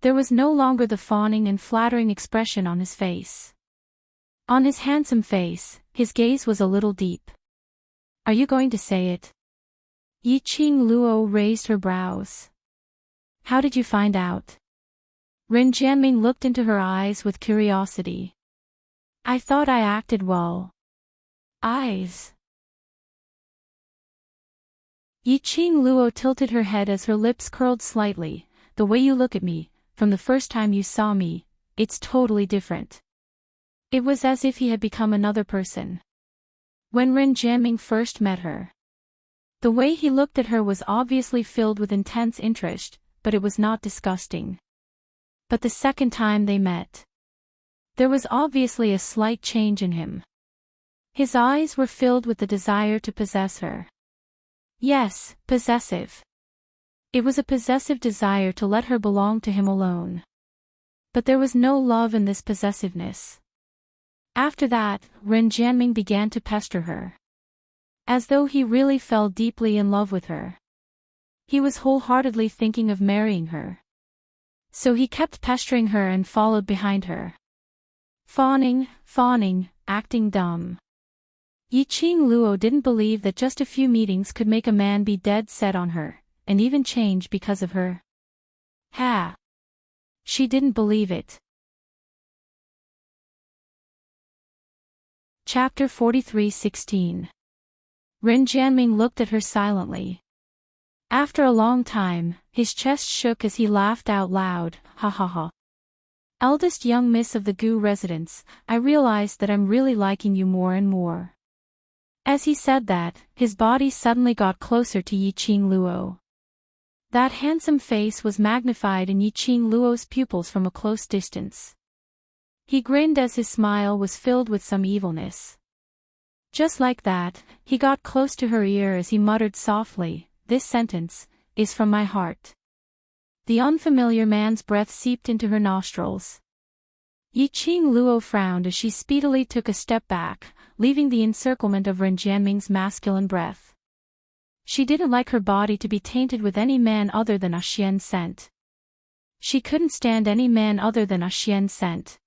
There was no longer the fawning and flattering expression on his face. On his handsome face, his gaze was a little deep. "Are you going to say it?" Yi Qing Luo raised her brows. "How did you find out?" Ren Jianming looked into her eyes with curiosity. "I thought I acted well." "Eyes?" Yi Qing Luo tilted her head as her lips curled slightly. "The way you look at me, from the first time you saw me, it's totally different." It was as if he had become another person. When Ren Jianming first met her, the way he looked at her was obviously filled with intense interest, but it was not disgusting. But the second time they met, there was obviously a slight change in him. His eyes were filled with the desire to possess her. Yes, possessive. It was a possessive desire to let her belong to him alone. But there was no love in this possessiveness. After that, Ren Jianming began to pester her, as though he really fell deeply in love with her. He was wholeheartedly thinking of marrying her. So he kept pestering her and followed behind her. Fawning, acting dumb. Yi Qing Luo didn't believe that just a few meetings could make a man be dead set on her, and even change because of her. She didn't believe it. Chapter 43:16. Ren Jianming looked at her silently. After a long time, his chest shook as he laughed out loud. "Ha ha ha. Eldest young miss of the Gu residence, I realized that I'm really liking you more and more." As he said that, his body suddenly got closer to Yi Qing Luo. That handsome face was magnified in Yi Qing Luo's pupils from a close distance. He grinned as his smile was filled with some evilness. Just like that, he got close to her ear as he muttered softly, "This sentence is from my heart." The unfamiliar man's breath seeped into her nostrils. Yi Qing Luo frowned as she speedily took a step back, leaving the encirclement of Ren Jianming's masculine breath. She didn't like her body to be tainted with any man other than a Xian scent. She couldn't stand any man other than a Xian scent.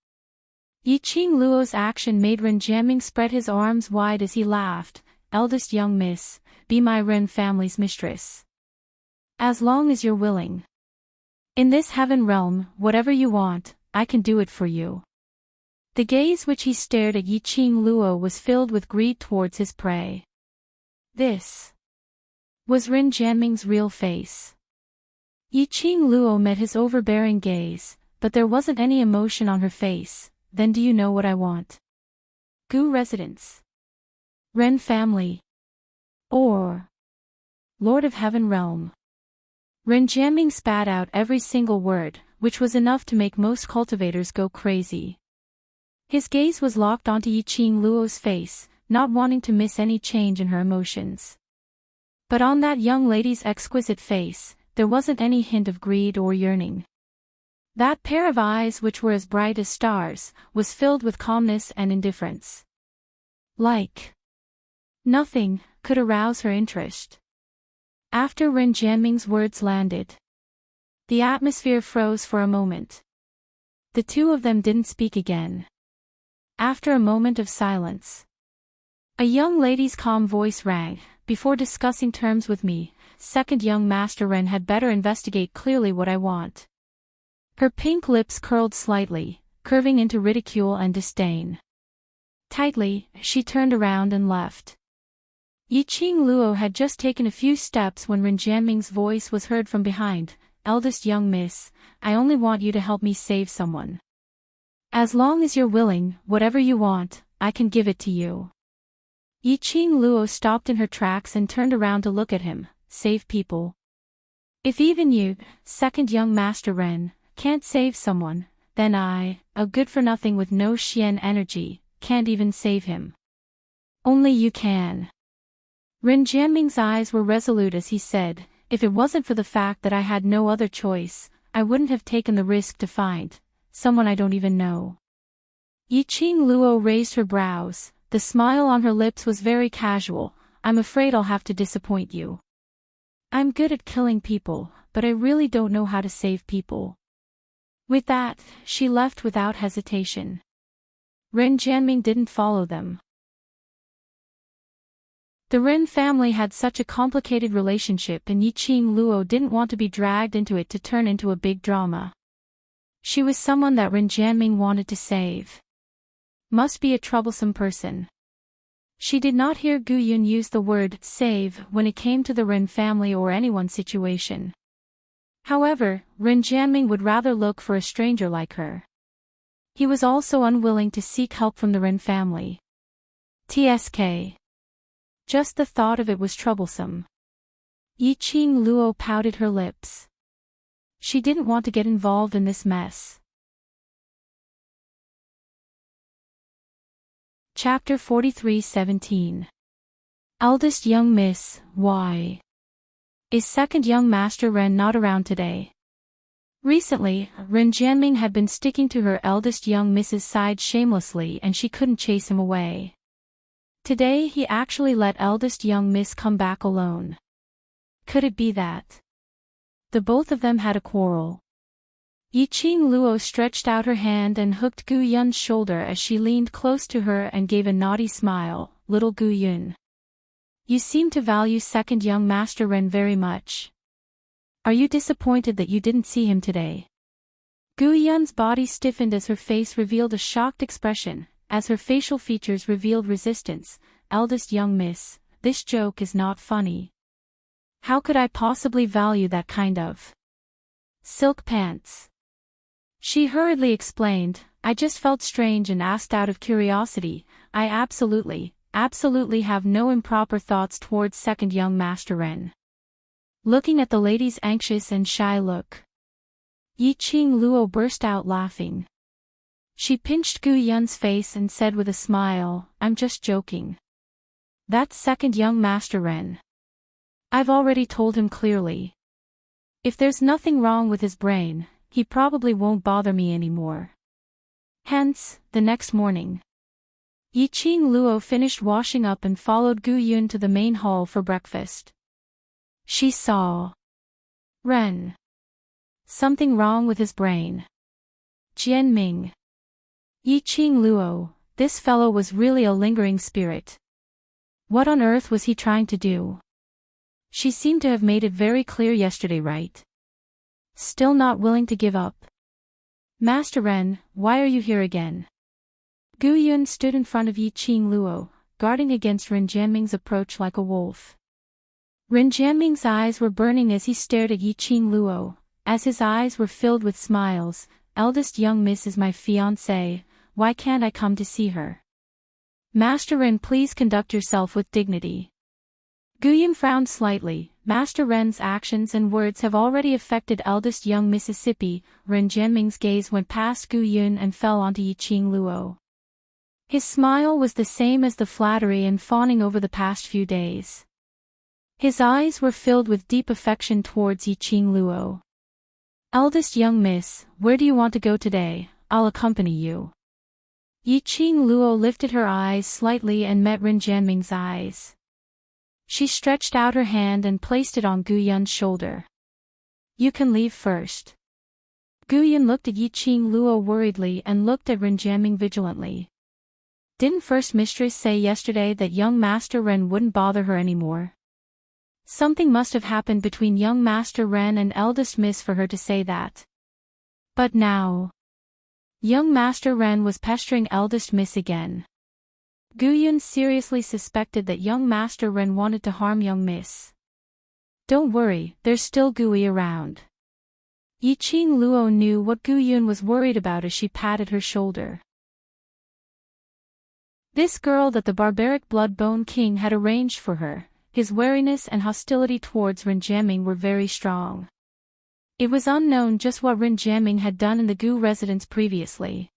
Yi Qing Luo's action made Ren Jianming spread his arms wide as he laughed. "Eldest young miss, be my Ren family's mistress." As long as you're willing. In this heaven realm, whatever you want, I can do it for you. The gaze which he stared at Yiqing Luo was filled with greed towards his prey. This was Ren Jianming's real face. Yiqing Luo met his overbearing gaze, but there wasn't any emotion on her face. Then do you know what I want? Gu residence. Ren family. Or Lord of Heaven realm. Ren Jianming spat out every single word, which was enough to make most cultivators go crazy. His gaze was locked onto Yiqing Luo's face, not wanting to miss any change in her emotions. But on that young lady's exquisite face, there wasn't any hint of greed or yearning. That pair of eyes, which were as bright as stars, was filled with calmness and indifference. Like nothing could arouse her interest. After Ren Jianming's words landed, the atmosphere froze for a moment. The two of them didn't speak again. After a moment of silence, a young lady's calm voice rang. Before discussing terms with me, second young master Ren had better investigate clearly what I want. Her pink lips curled slightly, curving into ridicule and disdain. Tightly, she turned around and left. Yiqing Luo had just taken a few steps when Ren Jianming's voice was heard from behind. Eldest young miss, I only want you to help me save someone. As long as you're willing, whatever you want, I can give it to you. Yiqing Luo stopped in her tracks and turned around to look at him. Save people? If even you, second young master Ren, can't save someone, then I, a good-for-nothing with no Xian energy, can't even save him. Only you can. Ren Jianming's eyes were resolute as he said, if it wasn't for the fact that I had no other choice, I wouldn't have taken the risk to find someone I don't even know. Yiqing Luo raised her brows. The smile on her lips was very casual. I'm afraid I'll have to disappoint you. I'm good at killing people, but I really don't know how to save people. With that, she left without hesitation. Ren Jianming didn't follow them. The Ren family had such a complicated relationship and Yiqing Luo didn't want to be dragged into it to turn into a big drama. She was someone that Ren Jianming wanted to save. Must be a troublesome person. She did not hear Gu Yun use the word save when it came to the Ren family or anyone's situation. However, Ren Jianming would rather look for a stranger like her. He was also unwilling to seek help from the Ren family. TSK. Just the thought of it was troublesome. Yiqing Luo pouted her lips. She didn't want to get involved in this mess. Chapter 43:17. Eldest young miss, why is second young master Ren not around today? Recently, Ren Jianming had been sticking to her eldest young miss's side shamelessly and she couldn't chase him away. Today he actually let eldest young miss come back alone. Could it be that the both of them had a quarrel? Yiqing Luo stretched out her hand and hooked Gu Yun's shoulder as she leaned close to her and gave a naughty smile. Little Gu Yun, you seem to value second young master Ren very much. Are you disappointed that you didn't see him today? Gu Yun's body stiffened as her face revealed a shocked expression, as her facial features revealed resistance. Eldest young miss, this joke is not funny. How could I possibly value that kind of silk pants? She hurriedly explained, I just felt strange and asked out of curiosity. I absolutely have no improper thoughts towards second young master Ren. Looking at the lady's anxious and shy look, Yiqing Luo burst out laughing. She pinched Gu Yun's face and said with a smile, I'm just joking. That's second young master Ren. I've already told him clearly. If there's nothing wrong with his brain, he probably won't bother me anymore. Hence, the next morning, Yiqing Luo finished washing up and followed Gu Yun to the main hall for breakfast. She saw Ren. Something wrong with his brain. Jianming. Yiqing Luo, this fellow was really a lingering spirit. What on earth was he trying to do? She seemed to have made it very clear yesterday, right? Still not willing to give up. Master Ren, why are you here again? Gu Yun stood in front of Yi Qing Luo, guarding against Ren Jianming's approach like a wolf. Ren Jianming's eyes were burning as he stared at Yi Qing Luo. As his eyes were filled with smiles, eldest young miss is my fiancée, why can't I come to see her? Master Ren, please conduct yourself with dignity. Gu Yun frowned slightly. Master Ren's actions and words have already affected eldest young Mississippi. Ren Jianming's gaze went past Gu Yun and fell onto Yi Qing Luo. His smile was the same as the flattery and fawning over the past few days. His eyes were filled with deep affection towards Yi Qing Luo. Eldest young miss, where do you want to go today? I'll accompany you. Yi Qing Luo lifted her eyes slightly and met Ren Jianming's eyes. She stretched out her hand and placed it on Gu Yun's shoulder. You can leave first. Gu Yun looked at Yi Qing Luo worriedly and looked at Ren Jianming vigilantly. Didn't First Mistress say yesterday that young Master Ren wouldn't bother her anymore? Something must have happened between young Master Ren and eldest miss for her to say that. But now, young Master Ren was pestering eldest miss again. Gu Yun seriously suspected that young Master Ren wanted to harm young miss. Don't worry, there's still Gui around. Yi Qing Luo knew what Gu Yun was worried about as she patted her shoulder. This girl that the barbaric Blood-Bone King had arranged for her, his wariness and hostility towards Ren Jianming were very strong. It was unknown just what Ren Jianming had done in the Gu residence previously.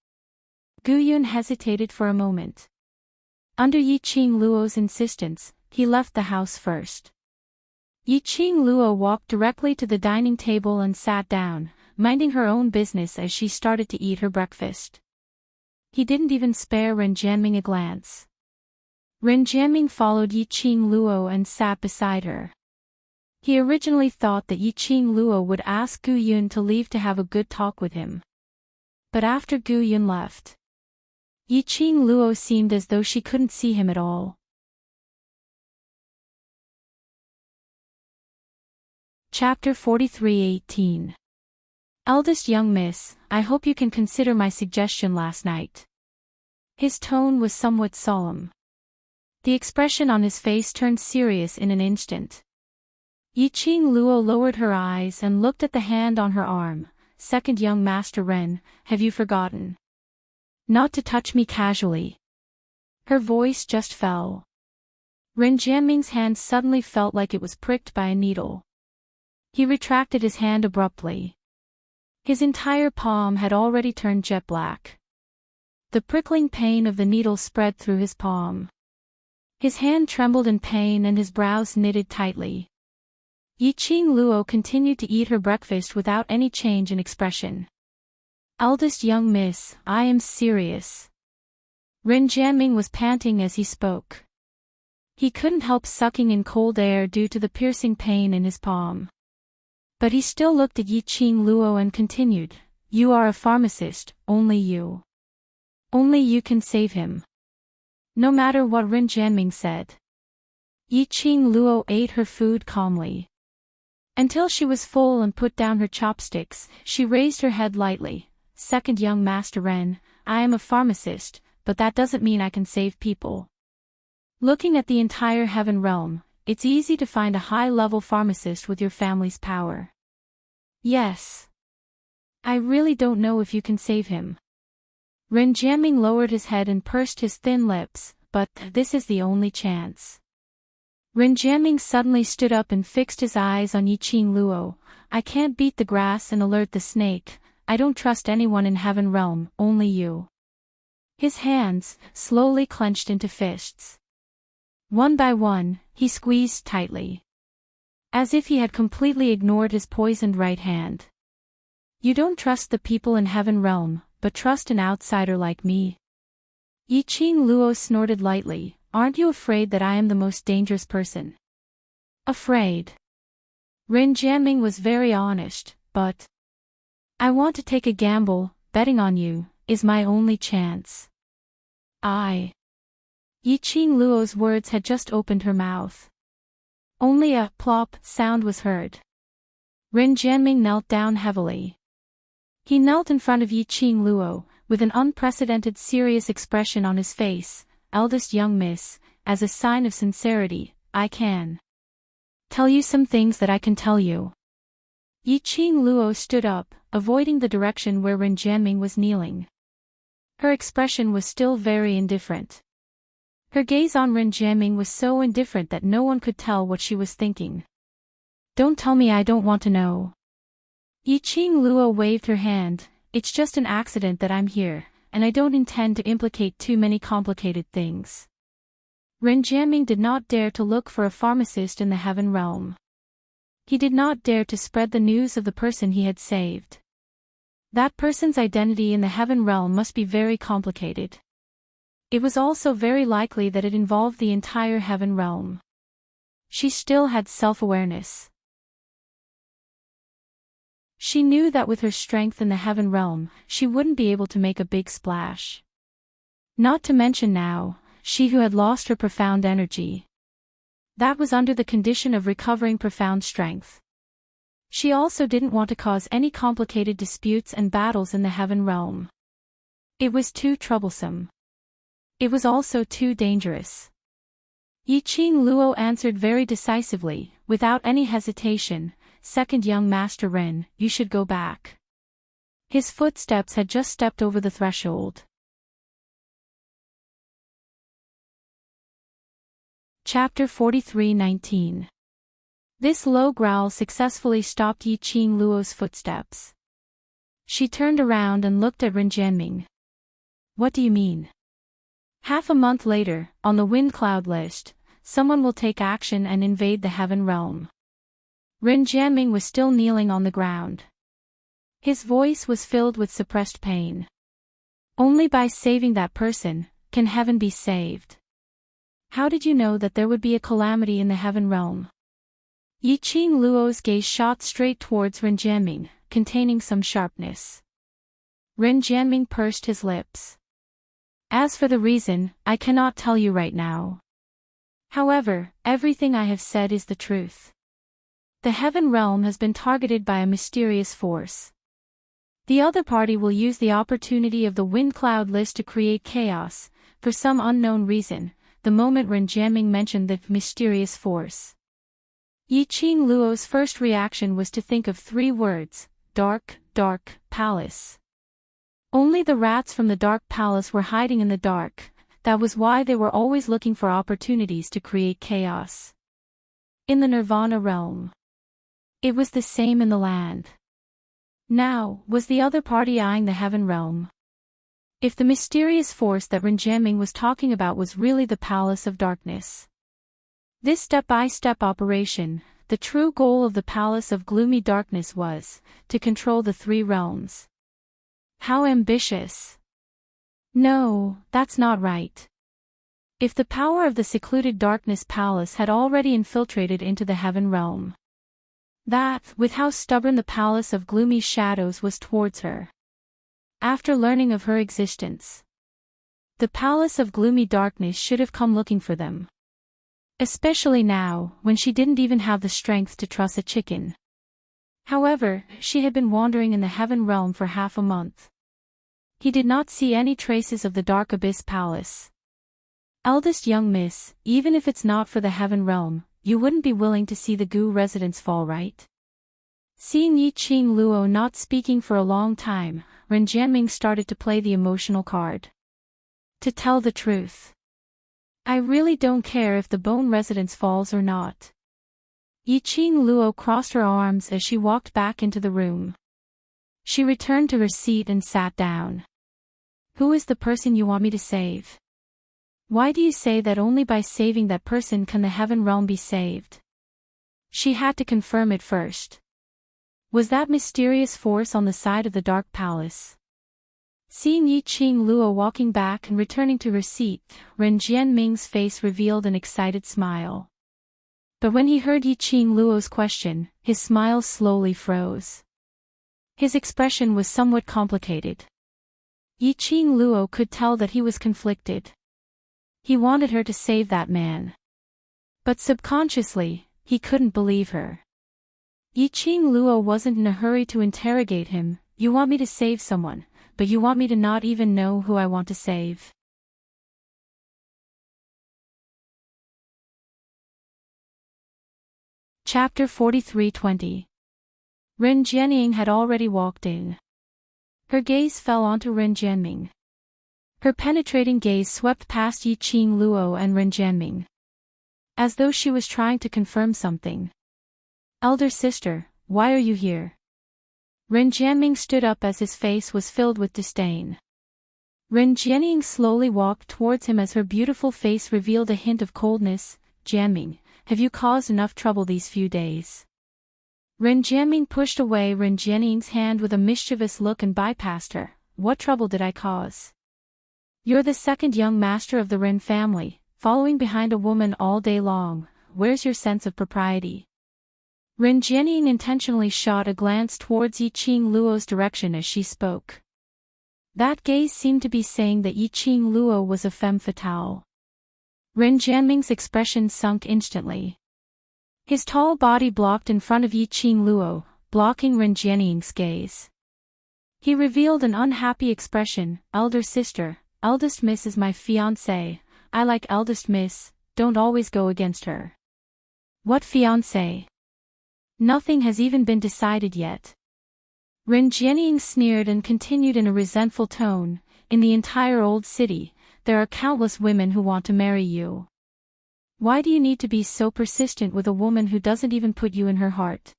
Gu Yun hesitated for a moment. Under Yi Qing Luo's insistence, he left the house first. Yi Qing Luo walked directly to the dining table and sat down, minding her own business as she started to eat her breakfast. He didn't even spare Ren Jianming a glance. Ren Jianming followed Yi Qing Luo and sat beside her. He originally thought that Yi Qing Luo would ask Gu Yun to leave to have a good talk with him. But after Gu Yun left, Yi Qing Luo seemed as though she couldn't see him at all. Chapter 43:18. Eldest young miss, I hope you can consider my suggestion last night. His tone was somewhat solemn. The expression on his face turned serious in an instant. Yi Qing Luo lowered her eyes and looked at the hand on her arm. Second young Master Ren, have you forgotten? Not to touch me casually. Her voice just fell. Ren Jianming's hand suddenly felt like it was pricked by a needle. He retracted his hand abruptly. His entire palm had already turned jet black. The prickling pain of the needle spread through his palm. His hand trembled in pain and his brows knitted tightly. Yi Qing Luo continued to eat her breakfast without any change in expression. Eldest young miss, I am serious. Ren Jianming was panting as he spoke. He couldn't help sucking in cold air due to the piercing pain in his palm. But he still looked at Yi Qing Luo and continued, you are a pharmacist, only you. Only you can save him. No matter what Ren Jianming said. Yi Qing Luo ate her food calmly. Until she was full and put down her chopsticks, she raised her head lightly. Second young Master Ren, I am a pharmacist, but that doesn't mean I can save people. Looking at the entire heaven realm, it's easy to find a high-level pharmacist with your family's power. Yes. I really don't know if you can save him. Ren Jianming lowered his head and pursed his thin lips, but this is the only chance. Ren Jianming suddenly stood up and fixed his eyes on Yi Qing Luo. I can't beat the grass and alert the snake. I don't trust anyone in heaven realm, only you. His hands, slowly clenched into fists. One by one, he squeezed tightly. As if he had completely ignored his poisoned right hand. You don't trust the people in heaven realm, but trust an outsider like me. Yi Qing Luo snorted lightly. Aren't you afraid that I am the most dangerous person? Afraid. Ren Jianming was very honest, but I want to take a gamble. Betting on you is my only chance. Yi Qing Luo's words had just opened her mouth. Only a plop sound was heard. Ren Jianming knelt down heavily. He knelt in front of Yi Qing Luo, with an unprecedented serious expression on his face. Eldest young miss, as a sign of sincerity, I can tell you some things that I can tell you. Yi Qing Luo stood up, avoiding the direction where Ren Jianming was kneeling. Her expression was still very indifferent. Her gaze on Ren Jianming was so indifferent that no one could tell what she was thinking. Don't tell me, I don't want to know. Yi Qing Luo waved her hand. It's just an accident that I'm here, and I don't intend to implicate too many complicated things. Ren Jianming did not dare to look for a pharmacist in the heaven realm. He did not dare to spread the news of the person he had saved. That person's identity in the heaven realm must be very complicated. It was also very likely that it involved the entire heaven realm. She still had self-awareness. She knew that with her strength in the heaven realm, she wouldn't be able to make a big splash. Not to mention now, she who had lost her profound energy. That was under the condition of recovering profound strength. She also didn't want to cause any complicated disputes and battles in the heaven realm. It was too troublesome. It was also too dangerous. Yi Qing Luo answered very decisively, without any hesitation, Second young Master Ren, you should go back. His footsteps had just stepped over the threshold. Chapter 43:19. This low growl successfully stopped Yi Qing Luo's footsteps. She turned around and looked at Ren Jianming. What do you mean? Half a month later, on the wind cloud list, someone will take action and invade the heaven realm. Ren Jianming was still kneeling on the ground. His voice was filled with suppressed pain. Only by saving that person, can heaven be saved. How did you know that there would be a calamity in the heaven realm? Yi Qing Luo's gaze shot straight towards Ren Jianming, containing some sharpness. Ren Jianming pursed his lips. As for the reason, I cannot tell you right now. However, everything I have said is the truth. The heaven realm has been targeted by a mysterious force. The other party will use the opportunity of the wind cloud list to create chaos, for some unknown reason, the moment Ren Jianming mentioned the mysterious force. Yi Qing Luo's first reaction was to think of 3 words, dark, dark, palace. Only the rats from the dark palace were hiding in the dark, that was why they were always looking for opportunities to create chaos. In the nirvana realm. It was the same in the land. Now, was the other party eyeing the heaven realm? If the mysterious force that Ren Jianming was talking about was really the palace of darkness. This step-by-step operation, the true goal of the palace of gloomy darkness was, to control the 3 realms. How ambitious! No, that's not right. If the power of the secluded darkness palace had already infiltrated into the heaven realm. That, with how stubborn the palace of gloomy shadows was towards her. After learning of her existence, the palace of gloomy darkness should have come looking for them. Especially now, when she didn't even have the strength to truss a chicken. However, she had been wandering in the heaven realm for half a month. He did not see any traces of the dark abyss palace. Eldest young miss, even if it's not for the heaven realm, you wouldn't be willing to see the Gu residence fall, right? Seeing Yi Qing Luo not speaking for a long time, Ren Jianming started to play the emotional card. To tell the truth, I really don't care if the bone residence falls or not. Yi Qing Luo crossed her arms as she walked back into the room. She returned to her seat and sat down. Who is the person you want me to save? Why do you say that only by saving that person can the heaven realm be saved? She had to confirm it first. Was that mysterious force on the side of the dark palace? Seeing Yi Qing Luo walking back and returning to her seat, Ren Jianming's face revealed an excited smile. But when he heard Yi Qing Luo's question, his smile slowly froze. His expression was somewhat complicated. Yi Qing Luo could tell that he was conflicted. He wanted her to save that man. But subconsciously, He couldn't believe her. Yi Qing Luo wasn't in a hurry to interrogate him. You want me to save someone, but you want me to not even know who I want to save. Chapter 43:20. Ren Jianying had already walked in. Her gaze fell onto Ren Jianming. Her penetrating gaze swept past Yi Qing Luo and Ren Jianming, as though she was trying to confirm something. Elder sister, why are you here? Ren Jianming stood up as his face was filled with disdain. Ren Jianying slowly walked towards him as her beautiful face revealed a hint of coldness. Jianming, have you caused enough trouble these few days? Ren Jianming pushed away Ren Jianying's hand with a mischievous look and bypassed her. What trouble did I cause? You're the second young master of the Ren family, following behind a woman all day long. Where's your sense of propriety? Ren Jianying intentionally shot a glance towards Yi Qing Luo's direction as she spoke. That gaze seemed to be saying that Yi Qing Luo was a femme fatale. Ren Jianming's expression sunk instantly. His tall body blocked in front of Yi Qing Luo, blocking Ren Jianying's gaze. He revealed an unhappy expression. Elder sister, eldest miss is my fiancée. I like eldest miss, don't always go against her. What fiancé? Nothing has even been decided yet. Ren Jianying sneered and continued in a resentful tone. In the entire old city, there are countless women who want to marry you. Why do you need to be so persistent with a woman who doesn't even put you in her heart?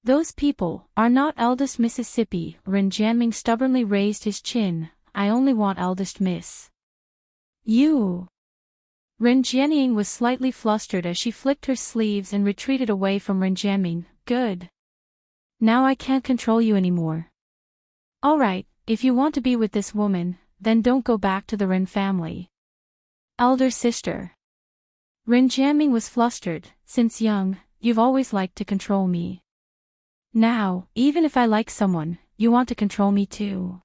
Those people are not eldest Mississippi. Ren Jianming stubbornly raised his chin. I only want eldest miss. You. Ren Jianying was slightly flustered as she flicked her sleeves and retreated away from Ren Jianming. Good. Now I can't control you anymore. Alright, if you want to be with this woman, then don't go back to the Ren family. Elder sister. Ren Jianming was flustered. Since young, you've always liked to control me. Now, even if I like someone, you want to control me too.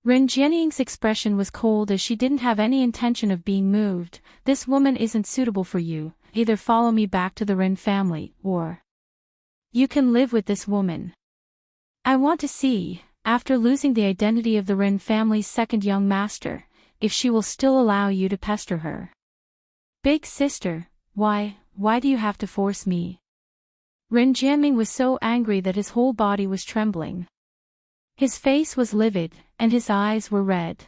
Ren Jianying's expression was cold as she didn't have any intention of being moved. This woman isn't suitable for you. Either follow me back to the Ren family, or you can live with this woman. I want to see, after losing the identity of the Ren family's second young master, if she will still allow you to pester her. Big sister, why do you have to force me? Ren Jianming was so angry that his whole body was trembling. His face was livid, and his eyes were red.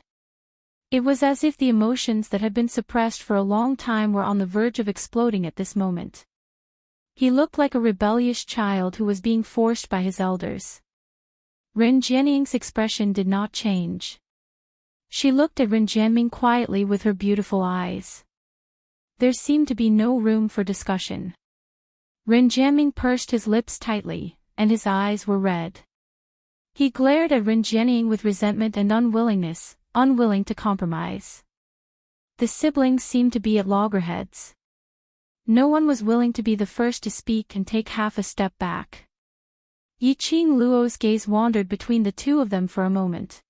It was as if the emotions that had been suppressed for a long time were on the verge of exploding at this moment. He looked like a rebellious child who was being forced by his elders. Ren Jianying's expression did not change. She looked at Ren Jianming quietly with her beautiful eyes. There seemed to be no room for discussion. Ren Jianming pursed his lips tightly, and his eyes were red. He glared at Ren Jianying with resentment and unwillingness, unwilling to compromise. The siblings seemed to be at loggerheads. No one was willing to be the first to speak and take half a step back. Yi Qing Luo's gaze wandered between the two of them for a moment.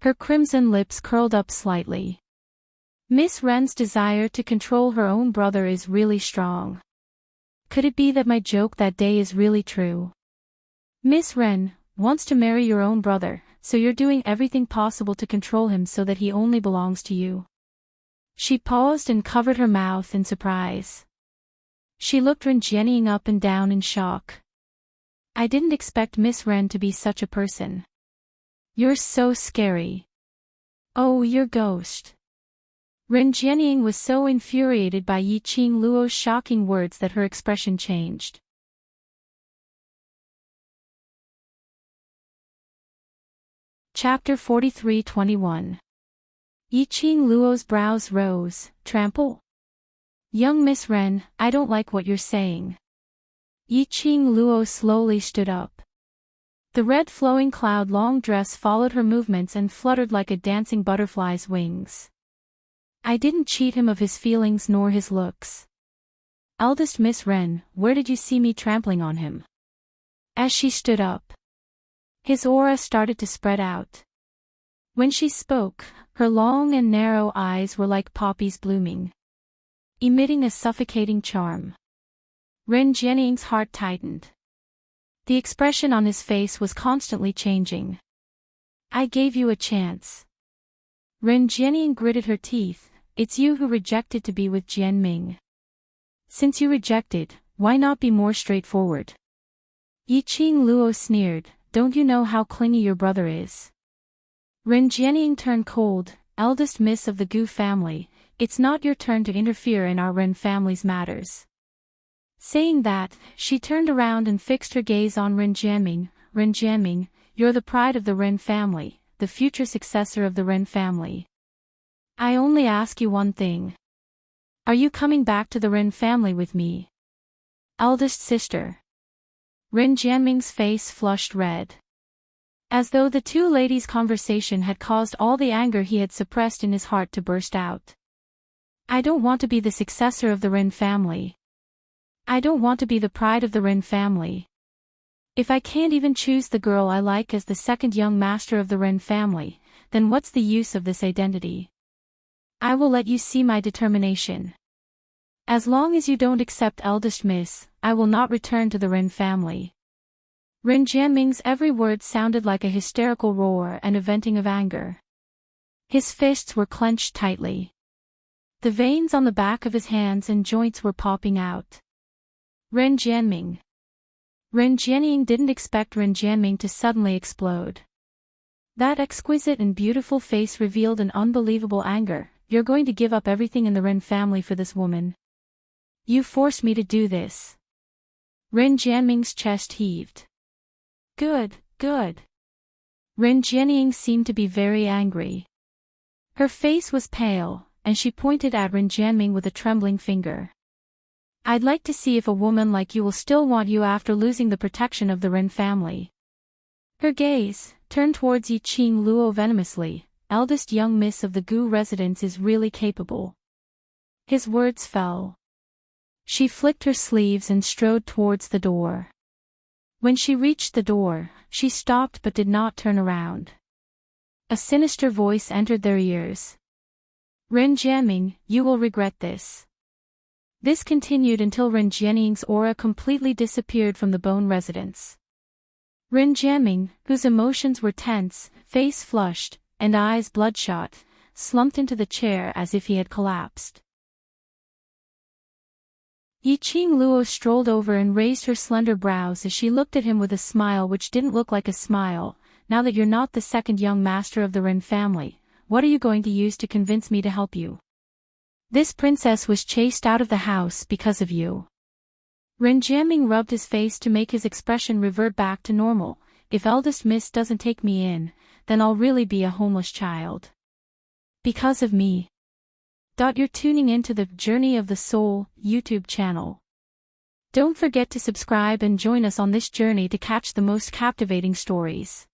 Her crimson lips curled up slightly. Miss Ren's desire to control her own brother is really strong. Could it be that my joke that day is really true? Miss Ren wants to marry your own brother, so you're doing everything possible to control him so that he only belongs to you. She paused and covered her mouth in surprise. She looked Ren Jianying up and down in shock. I didn't expect Miss Ren to be such a person. You're so scary. Oh, your ghost. Ren Jianying was so infuriated by Yi Qing Luo's shocking words that her expression changed. Chapter 43:21. Yi Qing Luo's brows rose. Trample? Young Miss Ren, I don't like what you're saying. Yi Qing Luo slowly stood up. The red flowing cloud-long dress followed her movements and fluttered like a dancing butterfly's wings. I didn't cheat him of his feelings nor his looks. Eldest Miss Ren, where did you see me trampling on him? As she stood up, his aura started to spread out. When she spoke, her long and narrow eyes were like poppies blooming. emitting a suffocating charm. Ren Jianying's heart tightened. The expression on his face was constantly changing. I gave you a chance. Ren Jianying gritted her teeth. It's you who rejected to be with Jianming. Since you rejected, why not be more straightforward? Yi Qing Luo sneered, don't you know how clingy your brother is? Ren Jianying turned cold, eldest miss of the Gu family, it's not your turn to interfere in our Ren family's matters. Saying that, she turned around and fixed her gaze on Ren Jianming. Ren Jianming, you're the pride of the Ren family, the future successor of the Ren family. I only ask you one thing. Are you coming back to the Ren family with me? Eldest sister. Ren Jianming's face flushed red. As though the two ladies' conversation had caused all the anger he had suppressed in his heart to burst out. I don't want to be the successor of the Ren family. I don't want to be the pride of the Ren family. If I can't even choose the girl I like as the second young master of the Ren family, then what's the use of this identity? I will let you see my determination. As long as you don't accept eldest miss, I will not return to the Ren family. Ren Jianming's every word sounded like a hysterical roar and a venting of anger. His fists were clenched tightly. The veins on the back of his hands and joints were popping out. Ren Jianming. Ren Jianying didn't expect Ren Jianming to suddenly explode. That exquisite and beautiful face revealed an unbelievable anger. You're going to give up everything in the Ren family for this woman. You forced me to do this. Ren Jianming's chest heaved. Good, good. Ren Jianying seemed to be very angry. Her face was pale, and she pointed at Ren Jianming with a trembling finger. I'd like to see if a woman like you will still want you after losing the protection of the Ren family. Her gaze turned towards Yi Qing Luo venomously. Eldest young miss of the Gu residence is really capable. His words fell. She flicked her sleeves and strode towards the door. When she reached the door, she stopped but did not turn around. A sinister voice entered their ears. Ren Jianming, you will regret this. This continued until Ren Jianying's aura completely disappeared from the Bone residence. Ren Jianming, whose emotions were tense, face flushed, and eyes bloodshot, slumped into the chair as if he had collapsed. Yi Qing Luo strolled over and raised her slender brows as she looked at him with a smile which didn't look like a smile. Now that you're not the second young master of the Ren family, what are you going to use to convince me to help you? This princess was chased out of the house because of you. Ren Jianming rubbed his face to make his expression revert back to normal. If eldest miss doesn't take me in, then I'll really be a homeless child. Because of me. You're tuning into the Journey of the Soul YouTube channel. Don't forget to subscribe and join us on this journey to catch the most captivating stories.